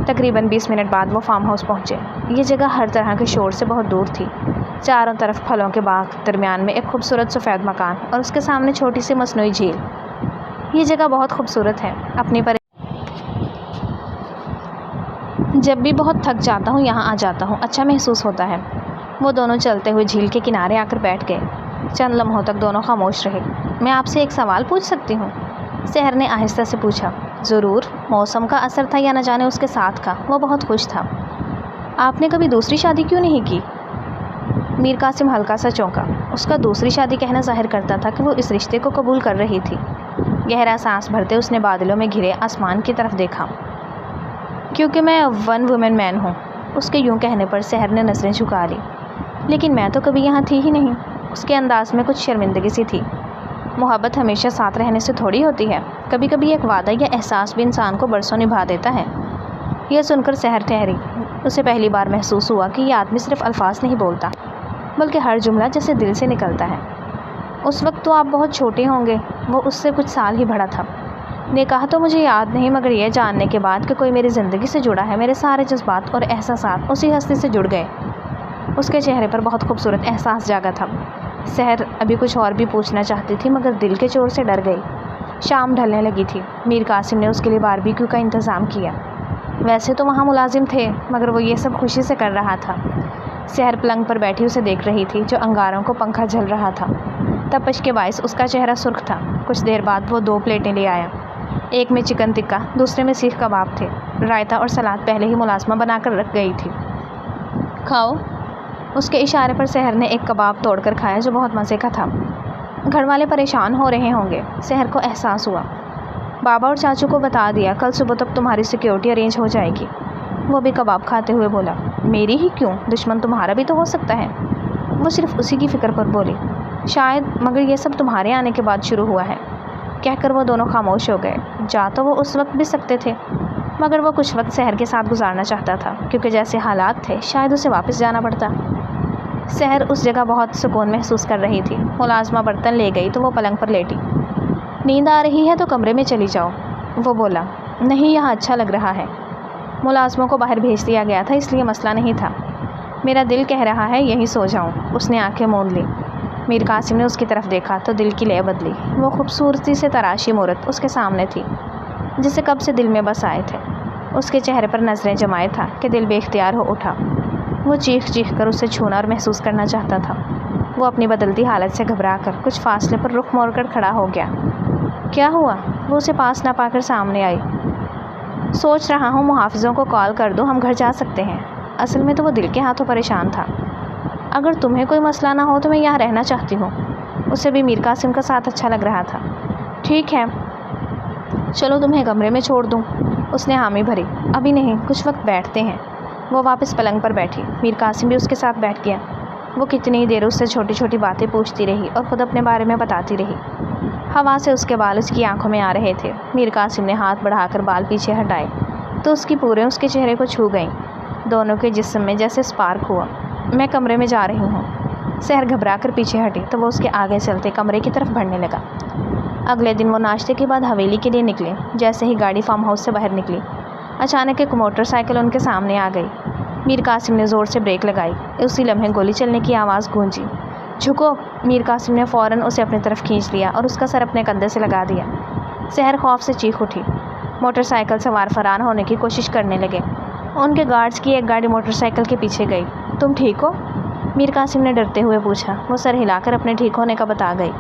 تقریباً 20 منٹ بعد وہ فارم ہاؤس پہنچے۔ یہ جگہ ہر طرح کے شور سے بہت دور تھی۔ چاروں طرف پھلوں کے باغ، درمیان میں ایک خوبصورت سفید مکان اور اس کے سامنے چھوٹی سی مصنوعی جھیل۔ یہ جگہ بہت خوبصورت ہے۔ اپنی پر جب بھی بہت تھک جاتا ہوں یہاں آ جاتا ہوں، اچھا محسوس ہوتا ہے۔ وہ دونوں چلتے ہوئے جھیل کے کنارے آ کر بیٹھ گئے۔ چند لمحوں تک دونوں خاموش رہے۔ میں آپ سے ایک سوال پوچھ سکتی ہوں؟ سحر نے آہستہ سے پوچھا۔ ضرور۔ موسم کا اثر تھا یا نہ جانے اس کے ساتھ کا، وہ بہت خوش تھا۔ آپ نے کبھی دوسری شادی کیوں نہیں کی؟ میر قاسم ہلکا سا چونکا۔ اس کا دوسری شادی کہنا ظاہر کرتا تھا کہ وہ اس رشتے کو قبول کر رہی تھی۔ گہرا سانس بھرتے اس نے بادلوں میں گھرے آسمان کی طرف دیکھا۔ کیونکہ میں ون وومن مین ہوں۔ اس کے یوں کہنے پر سحر نے نظریں جھکا لی۔ لیکن میں تو کبھی یہاں تھی ہی نہیں۔ اس کے انداز میں کچھ شرمندگی سی تھی۔ محبت ہمیشہ ساتھ رہنے سے تھوڑی ہوتی ہے، کبھی کبھی ایک وعدہ یا احساس بھی انسان کو برسوں نبھا دیتا ہے۔ یہ سن کر سحر ٹھہری۔ اسے پہلی بار محسوس ہوا کہ یہ آدمی صرف الفاظ نہیں بولتا بلکہ ہر جملہ جیسے دل سے نکلتا ہے۔ اس وقت تو آپ بہت چھوٹے ہوں گے، وہ اس سے کچھ سال ہی بڑا تھا۔ نے کہا تو مجھے یاد نہیں، مگر یہ جاننے کے بعد کہ کوئی میری زندگی سے جڑا ہے، میرے سارے جذبات اور احساسات اسی ہستی سے جڑ گئے۔ اس کے چہرے پر بہت خوبصورت احساس جاگا تھا۔ سحر ابھی کچھ اور بھی پوچھنا چاہتی تھی مگر دل کے چور سے ڈر گئی۔ شام ڈھلنے لگی تھی۔ میر قاسم نے اس کے لیے باربیکیو کا انتظام کیا۔ ویسے تو وہاں ملازم تھے مگر وہ یہ سب خوشی سے کر رہا تھا۔ سحر پلنگ پر بیٹھی اسے دیکھ رہی تھی جو انگاروں کو پنکھا جھل رہا تھا۔ تپش کے باعث اس کا چہرہ سرخ تھا۔ کچھ دیر بعد وہ 2 پلیٹیں لے آیا۔ ایک میں چکن ٹکا، دوسرے میں سیخ کباب تھے۔ رائتا اور سلاد پہلے ہی ملازمہ بنا کر رکھ گئی تھی۔ کھاؤ۔ اس کے اشارے پر سحر نے ایک کباب توڑ کر کھایا جو بہت مزے کا تھا۔ گھر والے پریشان ہو رہے ہوں گے، سحر کو احساس ہوا۔ بابا اور چاچو کو بتا دیا، کل صبح تک تمہاری سیکیورٹی ارینج ہو جائے گی۔ وہ بھی کباب کھاتے ہوئے بولا۔ میری ہی کیوں؟ دشمن تمہارا بھی تو ہو سکتا ہے۔ وہ صرف اسی کی فکر پر بولی۔ شاید، مگر یہ سب تمہارے آنے کے بعد شروع ہوا ہے۔ کہہ کر وہ دونوں خاموش ہو گئے۔ جا تو وہ اس وقت بھی سکتے تھے مگر وہ کچھ وقت سحر کے ساتھ گزارنا چاہتا تھا کیونکہ جیسے حالات تھے شاید اسے واپس جانا پڑتا۔ سحر اس جگہ بہت سکون محسوس کر رہی تھی۔ ملازمہ برتن لے گئی تو وہ پلنگ پر لیٹی۔ نیند آ رہی ہے تو کمرے میں چلی جاؤ، وہ بولا۔ نہیں، یہاں اچھا لگ رہا ہے۔ ملازموں کو باہر بھیج دیا گیا تھا اس لیے مسئلہ نہیں تھا۔ میرا دل کہہ رہا ہے یہیں سو جاؤں۔ اس نے آنکھیں موند لی۔ میر قاسم نے اس کی طرف دیکھا تو دل کی لے بدلی۔ وہ خوبصورتی سے تراشی مورت اس کے سامنے تھی جسے کب سے دل میں بس آئے تھے۔ اس کے چہرے پر نظریں جمائے تھا کہ دل بے اختیار ہو اٹھا۔ وہ چیخ چیخ کر اسے چھونا اور محسوس کرنا چاہتا تھا۔ وہ اپنی بدلتی حالت سے گھبرا کر کچھ فاصلے پر رخ موڑ کر کھڑا ہو گیا۔ کیا ہوا؟ وہ اسے پاس نہ پا کر سامنے آئی۔ سوچ رہا ہوں محافظوں کو کال کر دو، ہم گھر جا سکتے ہیں۔ اصل میں تو وہ دل کے ہاتھوں پریشان تھا۔ اگر تمہیں کوئی مسئلہ نہ ہو تو میں یہاں رہنا چاہتی ہوں۔ اسے بھی میر قاسم کا ساتھ اچھا لگ رہا تھا۔ ٹھیک ہے، چلو تمہیں کمرے میں چھوڑ دوں۔ اس نے حامی بھری۔ ابھی نہیں، کچھ وقت بیٹھتے ہیں۔ وہ واپس پلنگ پر بیٹھی۔ میر قاسم بھی اس کے ساتھ بیٹھ گیا۔ وہ کتنی دیر اس سے چھوٹی چھوٹی باتیں پوچھتی رہی اور خود اپنے بارے میں بتاتی رہی۔ ہوا سے اس کے بال اس کی آنکھوں میں آ رہے تھے۔ میر قاسم نے ہاتھ بڑھا کر بال پیچھے ہٹائے تو اس کی پوریں اس کے چہرے کو چھو گئیں۔ دونوں کے جسم میں جیسے اسپارک ہوا۔ میں کمرے میں جا رہی ہوں۔ سحر گھبرا کر پیچھے ہٹی تو وہ اس کے آگے چلتے کمرے کی طرف بڑھنے لگا۔ اگلے دن وہ ناشتے کے بعد حویلی کے لیے نکلے۔ جیسے ہی گاڑی فارم ہاؤس سے باہر نکلی، اچانک ایک موٹر سائیکل ان کے سامنے آ گئی۔ میر قاسم نے زور سے بریک لگائی۔ اسی لمحے گولی چلنے کی آواز گونجی۔ جھکو! میر قاسم نے فوراً اسے اپنی طرف کھینچ لیا اور اس کا سر اپنے کندھے سے لگا دیا۔ سحر خوف سے چیخ اٹھی۔ موٹر سائیکل سوار فرار ہونے کی کوشش کرنے لگے۔ ان کے گارڈز کی ایک گاڑی موٹر سائیکل کے پیچھے گئی۔ تم ٹھیک ہو؟ میر قاسم نے ڈرتے ہوئے پوچھا۔ وہ سر ہلا کر اپنے ٹھیک ہونے کا بتا گئی۔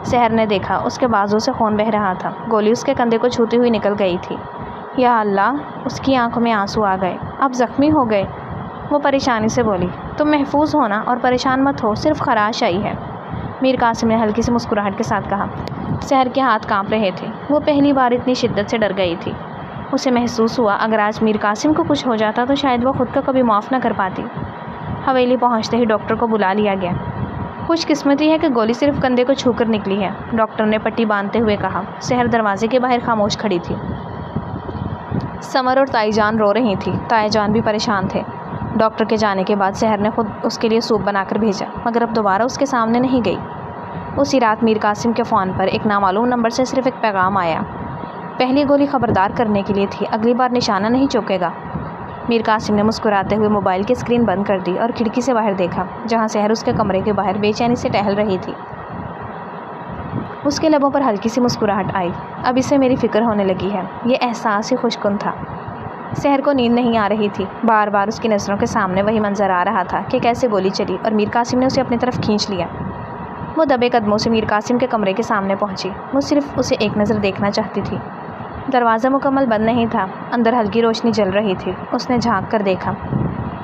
سحر نے دیکھا اس کے بازو سے خون بہہ رہا تھا۔ گولی اس کے کندھے کو چھوتی ہوئی نکل گئی تھی۔ یا اللہ! اس کی آنکھوں میں آنسو آ گئے۔ اب زخمی ہو گئے؟ وہ پریشانی سے بولی۔ تم محفوظ ہونا اور پریشان مت ہو، صرف خراش آئی ہے، میر قاسم نے ہلکی سی مسکراہٹ کے ساتھ کہا۔ سحر کے ہاتھ کانپ رہے تھے۔ وہ پہلی بار اتنی شدت سے ڈر گئی تھی۔ اسے محسوس ہوا اگر آج میر قاسم کو کچھ ہو جاتا تو شاید وہ خود کا کبھی معاف نہ کر پاتی۔ حویلی پہنچتے ہی ڈاکٹر کو بلا لیا گیا۔ خوش قسمتی ہے کہ گولی صرف کندھے کو چھو کر نکلی ہے، ڈاکٹر نے پٹی باندھتے ہوئے کہا۔ سحر دروازے کے باہر خاموش کھڑی تھی۔ سمر اور تائی جان رو رہی تھی۔ تائی جان بھی پریشان تھے۔ ڈاکٹر کے جانے کے بعد سحر نے خود اس کے لیے سوپ بنا کر بھیجا مگر اب دوبارہ اس کے سامنے نہیں گئی۔ اسی رات میر قاسم کے فون پر ایک نامعلوم نمبر سے صرف ایک پیغام آیا۔ پہلی گولی خبردار کرنے کے لیے تھی، اگلی بار نشانہ نہیں چوکے گا۔ میر قاسم نے مسکراتے ہوئے موبائل کی اسکرین بند کر دی اور کھڑکی سے باہر دیکھا جہاں سحر اس کے کمرے کے باہر بے چینی سے ٹہل رہی تھی۔ اس کے لبوں پر ہلکی سی مسکراہٹ آئی۔ اب اسے میری فکر ہونے لگی ہے۔ یہ احساس ہی خوش کن تھا۔ سحر کو نیند نہیں آ رہی تھی۔ بار بار اس کی نظروں کے سامنے وہی منظر آ رہا تھا کہ کیسے گولی چلی اور میر قاسم نے اسے اپنی طرف کھینچ لیا۔ وہ دبے قدموں سے میر قاسم کے کمرے کے سامنے پہنچی۔ وہ صرف اسے ایک نظر دیکھنا چاہتی تھی۔ دروازہ مکمل بند نہیں تھا، اندر ہلکی روشنی جل رہی تھی۔ اس نے جھانک کر دیکھا۔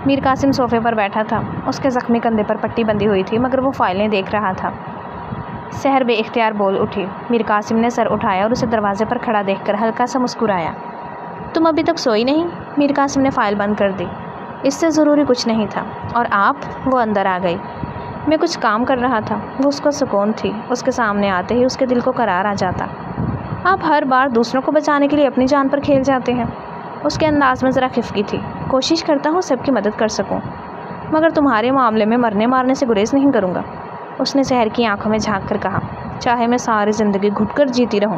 میر قاسم صوفے پر بیٹھا تھا۔ اس کے زخمی کندھے پر پٹی بندھی ہوئی تھی مگر وہ فائلیں دیکھ رہا تھا۔ سحر بے اختیار بول اٹھی۔ میر قاسم نے سر اٹھایا اور اسے دروازے پر کھڑا دیکھ کر ہلکا سا مسکرایا۔ تم ابھی تک سوئی نہیں؟ میر قاسم نے فائل بند کر دی۔ اس سے ضروری کچھ نہیں تھا۔ اور آپ؟ وہ اندر آ گئی۔ میں کچھ کام کر رہا تھا۔ وہ اس کو سکون تھی۔ اس کے سامنے آتے ہی اس کے دل کو قرار آ جاتا۔ آپ ہر بار دوسروں کو بچانے کے لیے اپنی جان پر کھیل جاتے ہیں۔ اس کے انداز میں ذرا خفگی تھی۔ کوشش کرتا ہوں سب کی مدد کر سکوں، مگر تمہارے معاملے میں مرنے مارنے سے گریز نہیں کروں گا۔ اس نے سحر کی آنکھوں میں جھانک کر کہا، چاہے میں ساری زندگی گھٹ کر جیتی رہوں۔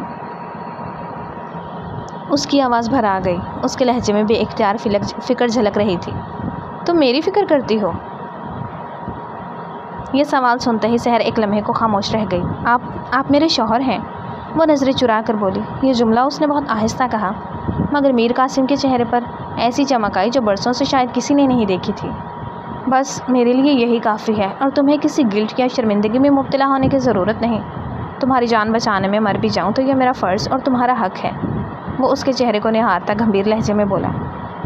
اس کی آواز بھر آ گئی۔ اس کے لہجے میں بے اختیار فکر جھلک رہی تھی۔ تم میری فکر کرتی ہو؟ یہ سوال سنتے ہی سحر ایک لمحے کو خاموش رہ گئی۔ آپ میرے شوہر ہیں، وہ نظریں چرا کر بولی۔ یہ جملہ اس نے بہت آہستہ کہا، مگر میر قاسم کے چہرے پر ایسی چمک آئی جو برسوں سے شاید کسی نے نہیں دیکھی تھی۔ بس میرے لیے یہی کافی ہے، اور تمہیں کسی گلٹ یا شرمندگی میں مبتلا ہونے کی ضرورت نہیں۔ تمہاری جان بچانے میں مر بھی جاؤں تو یہ میرا فرض اور تمہارا حق ہے۔ وہ اس کے چہرے کو نہارتا گمبھیر لہجے میں بولا۔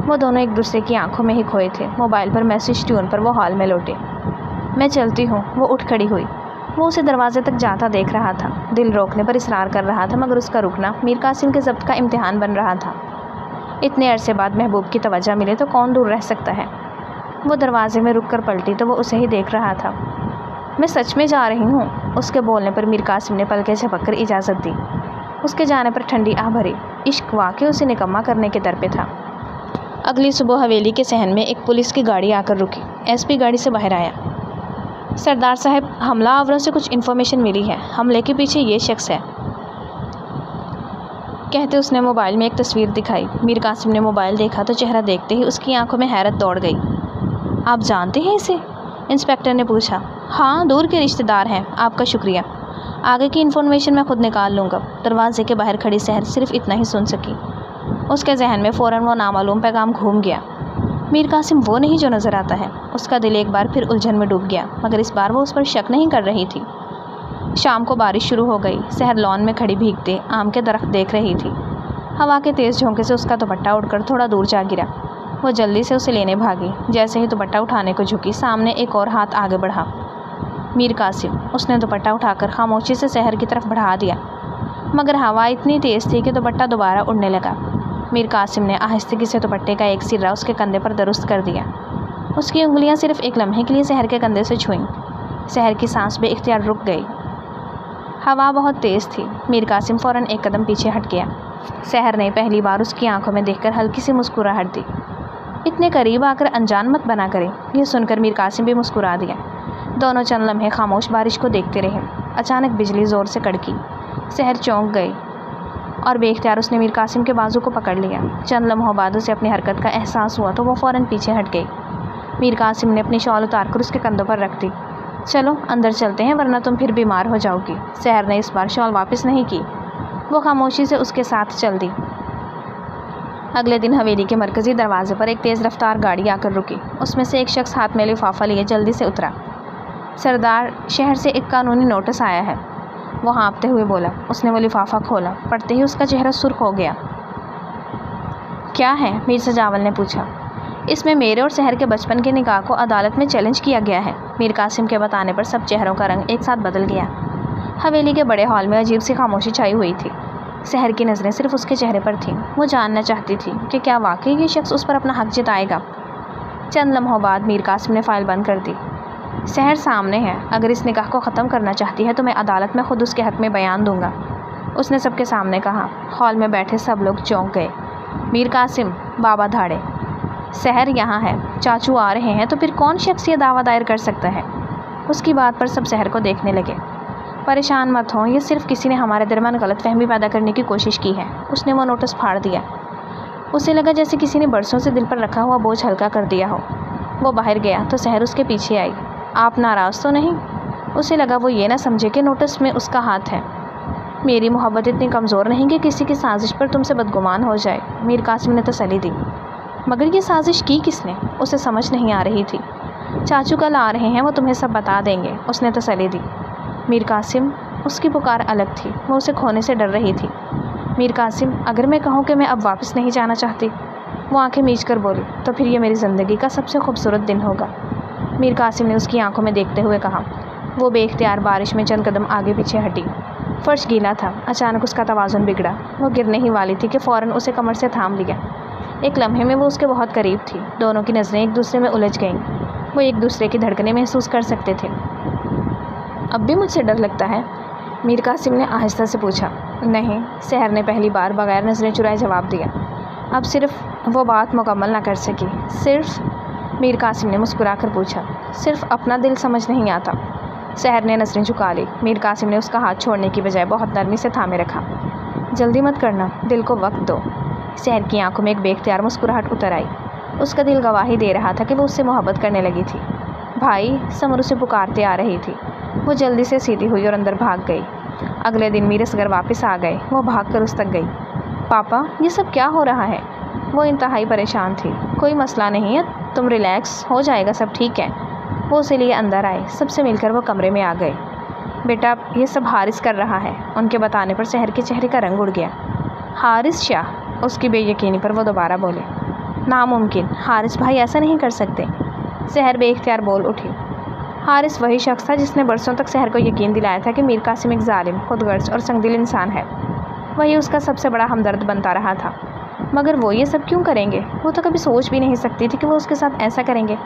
وہ دونوں ایک دوسرے کی آنکھوں میں ہی کھوئے تھے۔ موبائل پر میسج ٹیون پر وہ ہال میں لوٹے۔ میں چلتی ہوں۔ وہ اٹھ کھڑی ہوئی۔ وہ اسے دروازے تک جاتا دیکھ رہا تھا۔ دل روکنے پر اصرار کر رہا تھا، مگر اس کا رکنا میر قاسم کے ضبط کا امتحان بن رہا تھا۔ اتنے عرصے بعد محبوب کی توجہ ملے تو کون دور رہ سکتا ہے؟ وہ دروازے میں رک کر پلٹی تو وہ اسے ہی دیکھ رہا تھا۔ میں سچ میں جا رہی ہوں۔ اس کے بولنے پر میر قاسم نے پلکیں جھپک کر اجازت دی۔ اس کے جانے پر ٹھنڈی آہ بھری۔ عشق واقعی اسے نکما کرنے کے در پہ تھا۔ اگلی صبح حویلی کے صحن میں ایک پولیس کی گاڑی آ کر رکی۔ ایس پی گاڑی سے باہر آیا۔ سردار صاحب، حملہ آوروں سے کچھ انفارمیشن ملی ہے۔ حملے کے پیچھے یہ شخص ہے، کہتے اس نے موبائل میں ایک تصویر دکھائی۔ میر قاسم نے موبائل دیکھا تو چہرہ دیکھتے ہی اس کی آنکھوں میں حیرت دوڑ گئی۔ آپ جانتے ہیں اسے؟ انسپکٹر نے پوچھا۔ ہاں، دور کے رشتہ دار ہیں۔ آپ کا شکریہ، آگے کی انفارمیشن میں خود نکال لوں گا۔ دروازے کے باہر کھڑی سحر صرف اتنا ہی سن سکی۔ اس کے ذہن میں فوراً وہ نامعلوم پیغام گھوم گیا۔ میر قاسم وہ نہیں جو نظر آتا ہے۔ اس کا دل ایک بار پھر الجھن میں ڈوب گیا، مگر اس بار وہ اس پر شک نہیں کر رہی تھی۔ شام کو بارش شروع ہو گئی۔ سحر لان میں کھڑی بھیگتے آم کے درخت دیکھ رہی تھی۔ ہوا کے تیز جھونکے سے اس کا دوپٹہ اڑ کر تھوڑا دور جا گرا۔ وہ جلدی سے اسے لینے بھاگی۔ جیسے ہی دوپٹہ اٹھانے کو جھکی، سامنے ایک اور ہاتھ آگے بڑھا۔ میر قاسم۔ اس نے دوپٹہ اٹھا کر خاموشی سے سحر کی طرف بڑھا دیا، مگر ہوا اتنی تیز تھی کہ دوپٹہ دوبارہ اڑنے لگا۔ میر قاسم نے آہستگی سے دوپٹے کا ایک سرا اس کے کندھے پر درست کر دیا۔ اس کی انگلیاں صرف ایک لمحے کے لیے سحر کے کندھے سے چھوئیں۔ سحر کی سانس بے اختیار رک گئی۔ ہوا بہت تیز تھی۔ میر قاسم فوراً ایک قدم پیچھے ہٹ گیا۔ سحر نے پہلی بار اس کی آنکھوں میں دیکھ کر ہلکی سی مسکراہٹ دی۔ اتنے قریب آ کر انجان مت بنا کرے۔ یہ سن کر میر قاسم بھی مسکرا دیا۔ دونوں چند لمحے خاموش بارش کو دیکھتے رہے۔ اچانک بجلی زور سے کڑکی۔ سحر چونک گئی اور بے اختیار اس نے میر قاسم کے بازو کو پکڑ لیا۔ چند لمحوں بعد اسے اپنی حرکت کا احساس ہوا تو وہ فوراً پیچھے ہٹ گئی۔ میر قاسم نے اپنی شال اتار کر اس کے کندھوں پر رکھ دی۔ چلو اندر چلتے ہیں، ورنہ تم پھر بیمار ہو جاؤ گی۔ سحر نے اس بار شال واپس نہیں کی۔ وہ خاموشی سے اس کے ساتھ چل دی۔ اگلے دن حویلی کے مرکزی دروازے پر ایک تیز رفتار گاڑی آ کر رکی۔ اس میں سے ایک شخص ہاتھ میں لفافہ لیے جلدی سے اترا۔ سردار، شہر سے ایک قانونی نوٹس آیا ہے، وہ ہانپتے ہوئے بولا۔ اس نے وہ لفافہ کھولا۔ پڑھتے ہی اس کا چہرہ سرخ ہو گیا۔ کیا ہے؟ میر سجاول نے پوچھا۔ اس میں میرے اور سحر کے بچپن کے نکاح کو عدالت میں چیلنج کیا گیا ہے۔ میر قاسم کے بتانے پر سب چہروں کا رنگ ایک ساتھ بدل گیا۔ حویلی کے بڑے ہال میں عجیب سی خاموشی چھائی ہوئی تھی۔ سحر کی نظریں صرف اس کے چہرے پر تھیں۔ وہ جاننا چاہتی تھی کہ کیا واقعی یہ شخص اس پر اپنا حق جتائے گا۔ چند لمحوں بعد میر قاسم نے فائل بند کر دی۔ سحر سامنے ہے، اگر اس نکاح کو ختم کرنا چاہتی ہے تو میں عدالت میں خود اس کے حق میں بیان دوں گا، اس نے سب کے سامنے کہا۔ ہال میں بیٹھے سب لوگ چونک گئے۔ میر قاسم، بابا دھاڑے، سحر یہاں ہے، چاچو آ رہے ہیں، تو پھر کون شخص یہ دعویٰ دائر کر سکتا ہے؟ اس کی بات پر سب سحر کو دیکھنے لگے۔ پریشان مت ہوں، یہ صرف کسی نے ہمارے درمیان غلط فہمی پیدا کرنے کی کوشش کی ہے۔ اس نے وہ نوٹس پھاڑ دیا۔ اسے لگا جیسے کسی نے برسوں سے دل پر رکھا ہوا بوجھ ہلکا کر دیا ہو۔ وہ باہر گیا تو سحر اس کے پیچھے آئی۔ آپ ناراض تو نہیں؟ اسے لگا وہ یہ نہ سمجھے کہ نوٹس میں اس کا ہاتھ ہے۔ میری محبت اتنی کمزور نہیں کہ کسی کی سازش پر تم سے بدگمان ہو جائے، میر قاسم نے تسلی دی۔ مگر یہ سازش کی کس نے؟ اسے سمجھ نہیں آ رہی تھی۔ چاچو کل آ رہے ہیں، وہ تمہیں سب بتا دیں گے، اس نے تسلی دی۔ میر قاسم، اس کی پکار الگ تھی، وہ اسے کھونے سے ڈر رہی تھی۔ میر قاسم، اگر میں کہوں کہ میں اب واپس نہیں جانا چاہتی، وہ آنکھیں میچ کر بولی، تو پھر یہ میری زندگی کا سب سے خوبصورت دن ہوگا۔ میر قاسم نے اس کی آنکھوں میں دیکھتے ہوئے کہا۔ وہ بے اختیار بارش میں چند قدم آگے پیچھے ہٹی۔ فرش گیلا تھا۔ اچانک اس کا توازن بگڑا۔ وہ گرنے ہی والی تھی کہ فوراً اسے کمر سے تھام لیا۔ ایک لمحے میں وہ اس کے بہت قریب تھی۔ دونوں کی نظریں ایک دوسرے میں الجھ گئیں۔ وہ ایک دوسرے کی دھڑکنیں محسوس کر سکتے تھے۔ اب بھی مجھ سے ڈر لگتا ہے؟ میر قاسم نے آہستہ سے پوچھا۔ نہیں، سحر نے پہلی بار بغیر نظریں چرائے جواب دیا۔ اب صرف وہ بات مکمل نہ کر سکی۔ صرف؟ میر قاسم نے مسکرا کر پوچھا۔ صرف اپنا دل سمجھ نہیں آتا۔ سحر نے نظریں جھکا لی۔ میر قاسم نے اس کا ہاتھ چھوڑنے کی بجائے بہت نرمی سے تھامے رکھا۔ جلدی مت کرنا، دل کو وقت دو۔ سحر کی آنکھوں میں ایک بے اختیار مسکراہٹ اتر آئی۔ اس کا دل گواہی دے رہا تھا کہ وہ اس سے محبت کرنے لگی تھی۔ بھائی، سمر اسے پکارتے آ رہی تھی۔ وہ جلدی سے سیدھی ہوئی اور اندر بھاگ گئی۔ اگلے دن میر اصغر واپس آ گئے۔ وہ بھاگ کر اس تک گئی۔ پاپا، یہ سب کیا ہو رہا ہے؟ وہ انتہائی پریشان تھی۔ کوئی مسئلہ نہیں ہے، تم ریلیکس، ہو جائے گا، سب ٹھیک ہے۔ وہ اسے لیے اندر آئے۔ سب سے مل کر وہ کمرے میں آ گئے۔ بیٹا، یہ سب حارث کر رہا ہے۔ ان کے بتانے پر سحر کے چہرے کا رنگ اڑ گیا۔ حارث شاہ؟ اس کی بے یقینی پر وہ دوبارہ بولے۔ ناممکن، حارث بھائی ایسا نہیں کر سکتے۔ سحر بے اختیار بول اٹھی۔ حارث وہی شخص تھا جس نے برسوں تک سحر کو یقین دلایا تھا کہ میر قاسم ایک ظالم، خود غرض اور سنگ دل انسان ہے۔ وہی اس کا سب سے بڑا ہمدرد بنتا رہا تھا۔ مگر وہ یہ سب کیوں کریں گے؟ وہ تو کبھی سوچ بھی نہیں سکتی تھی کہ وہ اس کے ساتھ ایسا کریں گے۔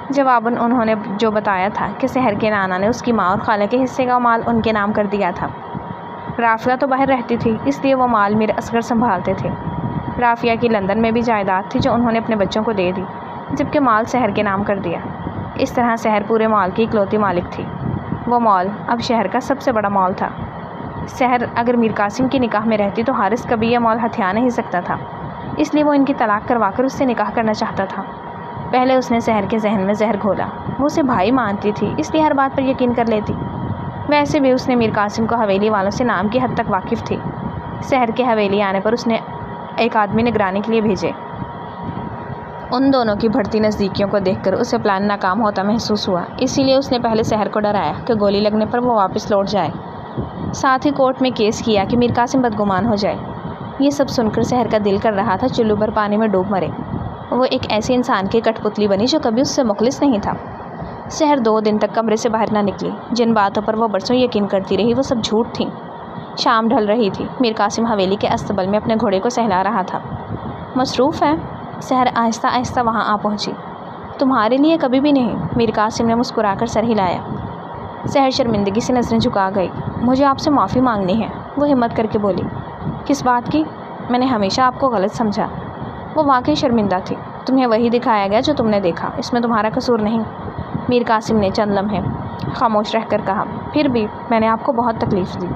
جواباً انہوں نے جو بتایا تھا کہ سحر کے نانا نے اس کی ماں اور خالہ کے حصے کا مال ان کے نام کر دیا تھا۔ رافیہ تو باہر رہتی تھی، اس لیے وہ مال میر اصغر سنبھالتے تھے۔ رافیہ کی لندن میں بھی جائیداد تھی جو انہوں نے اپنے بچوں کو دے دی، جبکہ مال سحر کے نام کر دیا۔ اس طرح سحر پورے مال کی اکلوتی مالک تھی۔ وہ مال اب شہر کا سب سے بڑا مال تھا۔ سحر اگر میر قاسم کی نکاح میں رہتی تو حارث کبھی یہ مال ہتھیا نہیں سکتا تھا، اس لیے وہ ان کی طلاق کروا کر اس سے نکاح کرنا چاہتا تھا۔ پہلے اس نے سحر کے ذہن میں زہر گھولا۔ وہ اسے بھائی مانتی تھی، اس لیے ہر بات پر یقین کر لیتی۔ ویسے بھی اس نے میر قاسم کو حویلی والوں سے نام کی حد تک واقف تھی۔ سحر کے حویلی آنے پر اس نے ایک آدمی نگرانی کے لیے بھیجے۔ ان دونوں کی بڑھتی نزدیکیوں کو دیکھ کر اسے پلان ناکام ہوتا محسوس ہوا، اسی لیے اس نے پہلے سحر کو ڈرایا کہ گولی لگنے پر وہ واپس لوٹ جائے۔ ساتھ ہی کورٹ میں کیس کیا کہ میر قاسم بدگمان ہو جائے۔ یہ سب سن کر سحر کا دل کر رہا تھا چلو بھر پانی میں ڈوب مرے۔ وہ ایک ایسے انسان کی کٹ پتلی بنی جو کبھی اس سے مخلص نہیں تھا۔ سحر 2 دن تک کمرے سے باہر نہ نکلی۔ جن باتوں پر وہ برسوں یقین کرتی رہی وہ سب جھوٹ تھیں۔ شام ڈھل رہی تھی۔ میر قاسم حویلی کے استبل میں اپنے گھوڑے کو سہلا رہا تھا۔ مصروف ہے؟ سحر آہستہ آہستہ وہاں آ پہنچی۔ تمہارے لیے کبھی بھی نہیں، میر قاسم نے مسکرا کر سر ہلایا۔ سحر شرمندگی سے نظریں جھکا گئی۔ مجھے آپ سے معافی مانگنی ہے، وہ ہمت کر کے بولی۔ کس بات کی؟ میں نے ہمیشہ آپ کو غلط سمجھا۔ وہ واقعی شرمندہ تھی۔ تمہیں وہی دکھایا گیا جو تم نے دیکھا، اس میں تمہارا قصور نہیں۔ میر قاسم نے چند لمحے خاموش رہ کر کہا۔ پھر بھی میں نے آپ کو بہت تکلیف دی۔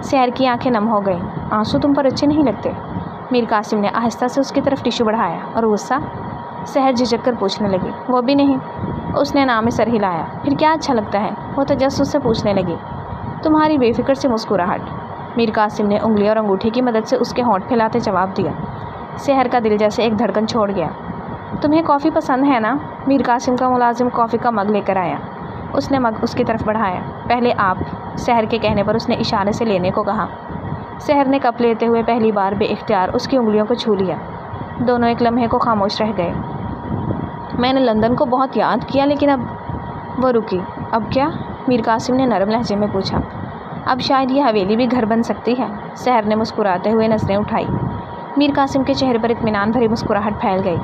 سحر کی آنکھیں نم ہو گئیں۔ آنسو تم پر اچھے نہیں لگتے۔ میر قاسم نے آہستہ سے اس کی طرف ٹیشو بڑھایا۔ اور غصہ؟ سحر جھجک کر پوچھنے لگی۔ وہ بھی نہیں۔ اس نے نام میں سر ہلایا۔ پھر کیا اچھا لگتا ہے؟ وہ تجسس سے پوچھنے لگی۔ تمہاری بے فکر سے مسکراہٹ۔ میر قاسم نے انگلی اور انگوٹھی کی مدد سے اس کے ہونٹ پھیلاتے جواب دیا۔ سحر کا دل جیسے ایک دھڑکن چھوڑ گیا۔ تمہیں کافی پسند ہے نا؟ میر قاسم کا ملازم کافی کا مگ لے کر آیا۔ اس نے مگ اس کی طرف بڑھایا۔ پہلے آپ، سحر کے کہنے پر اس نے اشارے سے لینے کو کہا۔ سحر نے کپ لیتے ہوئے پہلی بار بے اختیار اس کی انگلیوں کو چھو لیا۔ دونوں ایک لمحے کو خاموش رہ گئے۔ میں نے لندن کو بہت یاد کیا لیکن اب… وہ رکی۔ اب کیا؟ میر قاسم نے نرم لہجے میں پوچھا۔ اب شاید یہ حویلی بھی گھر بن سکتی ہے۔ سحر نے مسکراتے ہوئے نظریں اٹھائی۔ میر قاسم کے چہرے پر اطمینان بھری مسکراہٹ پھیل گئی۔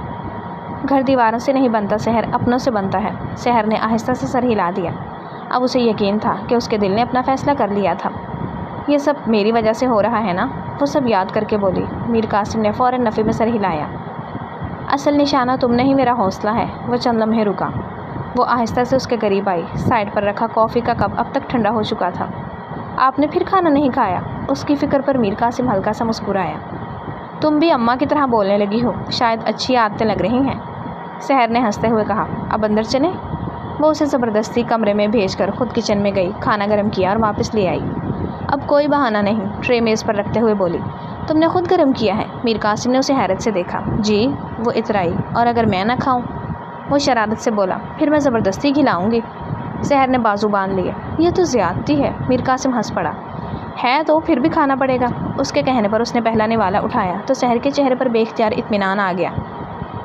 گھر دیواروں سے نہیں بنتا سحر، اپنوں سے بنتا ہے۔ سحر نے آہستہ سے سر ہلا دیا۔ اب اسے یقین تھا کہ اس کے دل نے اپنا فیصلہ کر لیا تھا۔ یہ سب میری وجہ سے ہو رہا ہے نا؟ وہ سب یاد کر کے بولی۔ میر قاسم نے فوراً نفی میں سر ہلایا۔ اصل نشانہ تم نہیں، میرا حوصلہ ہے۔ وہ چند لمحے رکا۔ وہ آہستہ سے اس کے قریب آئی۔ سائڈ پر رکھا کافی کا کپ اب تک ٹھنڈا ہو چکا تھا۔ آپ نے پھر کھانا نہیں کھایا؟ اس کی فکر پر میر قاسم ہلکا سا مسکرایا۔ تم بھی اماں کی طرح بولنے لگی ہو، شاید اچھی عادتیں لگ رہی ہیں۔ سحر نے ہنستے ہوئے کہا۔ اب اندر چلیں؟ وہ اسے زبردستی کمرے میں بھیج کر خود کچن میں گئی، کھانا گرم کیا اور واپس لے آئی۔ اب کوئی بہانہ نہیں، ٹرے میز پر رکھتے ہوئے بولی۔ تم نے خود گرم کیا ہے؟ میر قاسم نے اسے حیرت سے دیکھا۔ جی، وہ اترائی۔ اور اگر میں نہ کھاؤں؟ وہ شرارت سے بولا۔ پھر میں زبردستی کھلاؤں گی۔ سحر نے بازو باندھ لیے۔ یہ تو زیادتی ہے۔ میر قاسم ہنس پڑا۔ ہے تو پھر بھی کھانا پڑے گا۔ اس کے کہنے پر اس نے پہلا نوالا اٹھایا تو سحر کے چہرے پر بے اختیار اطمینان آ گیا۔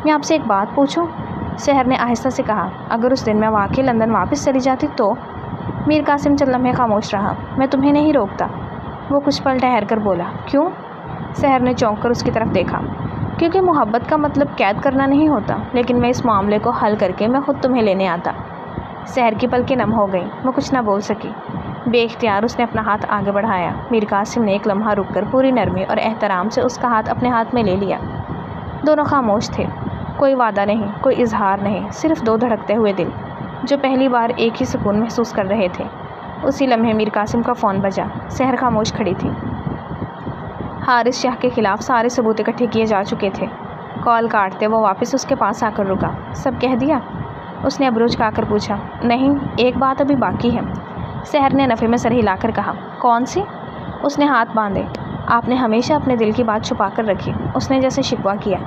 میں آپ سے ایک بات پوچھوں؟ سحر نے آہستہ سے کہا۔ اگر اس دن میں واقعی لندن واپس چلی جاتی تو؟ میر قاسم چند لمحے خاموش رہا۔ میں تمہیں نہیں روکتا۔ وہ کچھ پل ٹھہر کر بولا۔ کیوں؟ سحر نے چونک کر اس کی طرف دیکھا۔ کیونکہ محبت کا مطلب قید کرنا نہیں ہوتا، لیکن میں اس معاملے کو حل کر کے میں خود تمہیں لینے آتا۔ سحر کی پلکیں نم ہو گئیں، وہ کچھ نہ بول سکی۔ بے اختیار اس نے اپنا ہاتھ آگے بڑھایا۔ میر قاسم نے ایک لمحہ رک کر پوری نرمی اور احترام سے اس کا ہاتھ اپنے ہاتھ میں لے لیا۔ دونوں خاموش تھے، کوئی وعدہ نہیں، کوئی اظہار نہیں، صرف دو دھڑکتے ہوئے دل جو پہلی بار ایک ہی سکون محسوس کر رہے تھے۔ اسی لمحے میر قاسم کا فون بجا۔ سحر خاموش کھڑی تھی۔ حارث شاہ کے خلاف سارے ثبوت اکٹھے کیے جا چکے تھے۔ کال کاٹتے وہ واپس اس کے پاس آ کر رکا۔ سب کہہ دیا؟ اس نے ابرو جھکا کر پوچھا۔ نہیں، ایک بات ابھی باقی ہے، سحر نے نفے میں سر ہلا کر کہا۔ کون سی؟ اس نے ہاتھ باندھے۔ آپ نے ہمیشہ اپنے دل کی بات چھپا کر رکھی، اس نے جیسے شکوہ کیا،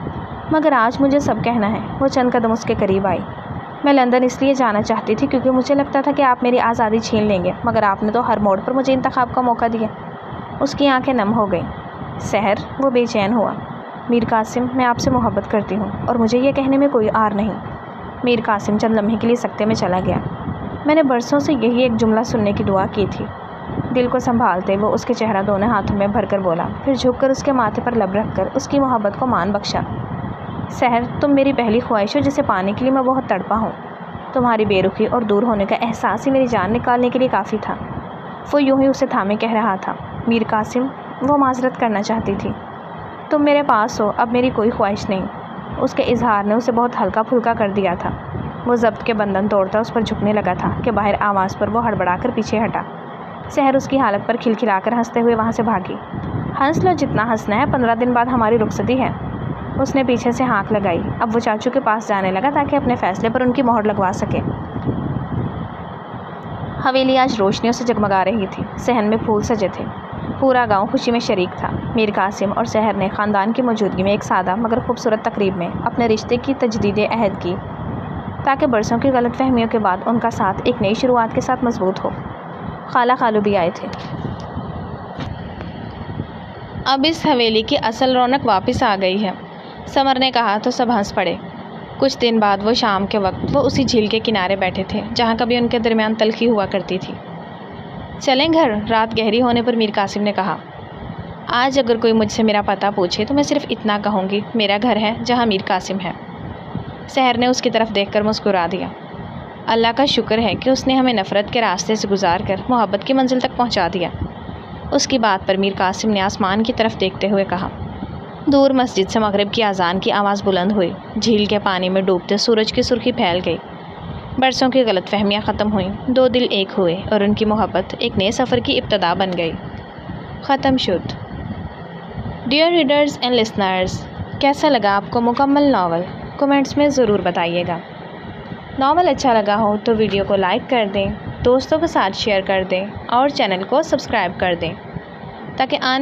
مگر آج مجھے سب کہنا ہے۔ وہ چند قدم اس کے قریب آئی۔ میں لندن اس لیے جانا چاہتی تھی کیونکہ مجھے لگتا تھا کہ آپ میری آزادی چھین لیں گے، مگر آپ نے تو ہر موڑ پر مجھے انتخاب کا موقع دیا۔ اس کی آنکھیں نم ہو گئیں۔ سحر، وہ بے چین ہوا۔ میر قاسم، میں آپ سے محبت کرتی ہوں اور مجھے یہ کہنے میں کوئی عار نہیں۔ میر قاسم چند لمحے کے لیے سکتے میں چلا گیا۔ میں نے برسوں سے یہی ایک جملہ سننے کی دعا کی تھی۔ دل کو سنبھالتے وہ اس کے چہرہ دونوں ہاتھوں میں بھر کر بولا، پھر جھک کر اس کے ماتھے پر لب رکھ کر اس کی محبت کو مان بخشا۔ سحر، تم میری پہلی خواہش ہو جسے پانے کے لیے میں بہت تڑپا ہوں۔ تمہاری بے رخی اور دور ہونے کا احساس ہی میری جان نکالنے کے لیے کافی تھا۔ وہ یوں ہی اسے تھامے کہہ رہا تھا۔ میر قاسم، وہ معذرت کرنا چاہتی تھی۔ تم میرے پاس ہو، اب میری کوئی خواہش نہیں۔ اس کے اظہار نے اسے بہت ہلکا پھلکا کر دیا تھا۔ وہ ضبط کے بندھن توڑتا اس پر جھکنے لگا تھا کہ باہر آواز پر وہ ہڑبڑا کر پیچھے ہٹا۔ سحر اس کی حالت پر کھلکھلا کر ہنستے ہوئے وہاں سے بھاگی۔ ہنس لو جتنا ہنسنا ہے، 15 دن بعد ہماری رخصتی ہے۔ اس نے پیچھے سے ہانک لگائی۔ اب وہ چاچو کے پاس جانے لگا تاکہ اپنے فیصلے پر ان کی مہر لگوا سکے۔ حویلی آج روشنیوں سے جگمگا رہی تھی، صحن میں پھول سجے تھے، پورا گاؤں خوشی میں شریک تھا۔ میر قاسم اور سحر نے خاندان کی موجودگی میں ایک سادہ مگر خوبصورت تقریب میں اپنے رشتے کی تجدید عہد کی تاکہ برسوں کی غلط فہمیوں کے بعد ان کا ساتھ ایک نئی شروعات کے ساتھ مضبوط ہو۔ خالہ خالو بھی آئے تھے۔ اب اس حویلی کی اصل رونق واپس آ گئی ہے، سمر نے کہا تو سب ہنس پڑے۔ کچھ دن بعد وہ شام کے وقت وہ اسی جھیل کے کنارے بیٹھے تھے جہاں کبھی ان کے درمیان تلخی ہوا کرتی تھی۔ چلیں گھر؟ رات گہری ہونے پر میر قاسم نے کہا۔ آج اگر کوئی مجھ سے میرا پتہ پوچھے تو میں صرف اتنا کہوں گی، میرا گھر ہے جہاں میر قاسم ہے۔ سحر نے اس کی طرف دیکھ کر مسکرا دیا۔ اللہ کا شکر ہے کہ اس نے ہمیں نفرت کے راستے سے گزار کر محبت کی منزل تک پہنچا دیا۔ اس کی بات پر میر قاسم نے آسمان کی طرف دیکھتے ہوئے کہا۔ دور مسجد سے مغرب کی اذان کی آواز بلند ہوئی۔ جھیل کے پانی میں ڈوبتے سورج کی سرخی پھیل گئی۔ برسوں کی غلط فہمیاں ختم ہوئیں، دو دل ایک ہوئے اور ان کی محبت ایک نئے سفر کی ابتدا بن گئی۔ ختم شد۔ ڈیئر ریڈرز اینڈ لسنرز، کیسا لگا آپ کو مکمل ناول؟ کمنٹس میں ضرور بتائیے گا۔ ناول اچھا لگا ہو تو ویڈیو کو لائک کر دیں، دوستوں کے ساتھ شیئر کر دیں اور چینل کو سبسکرائب کر دیں تاکہ آنے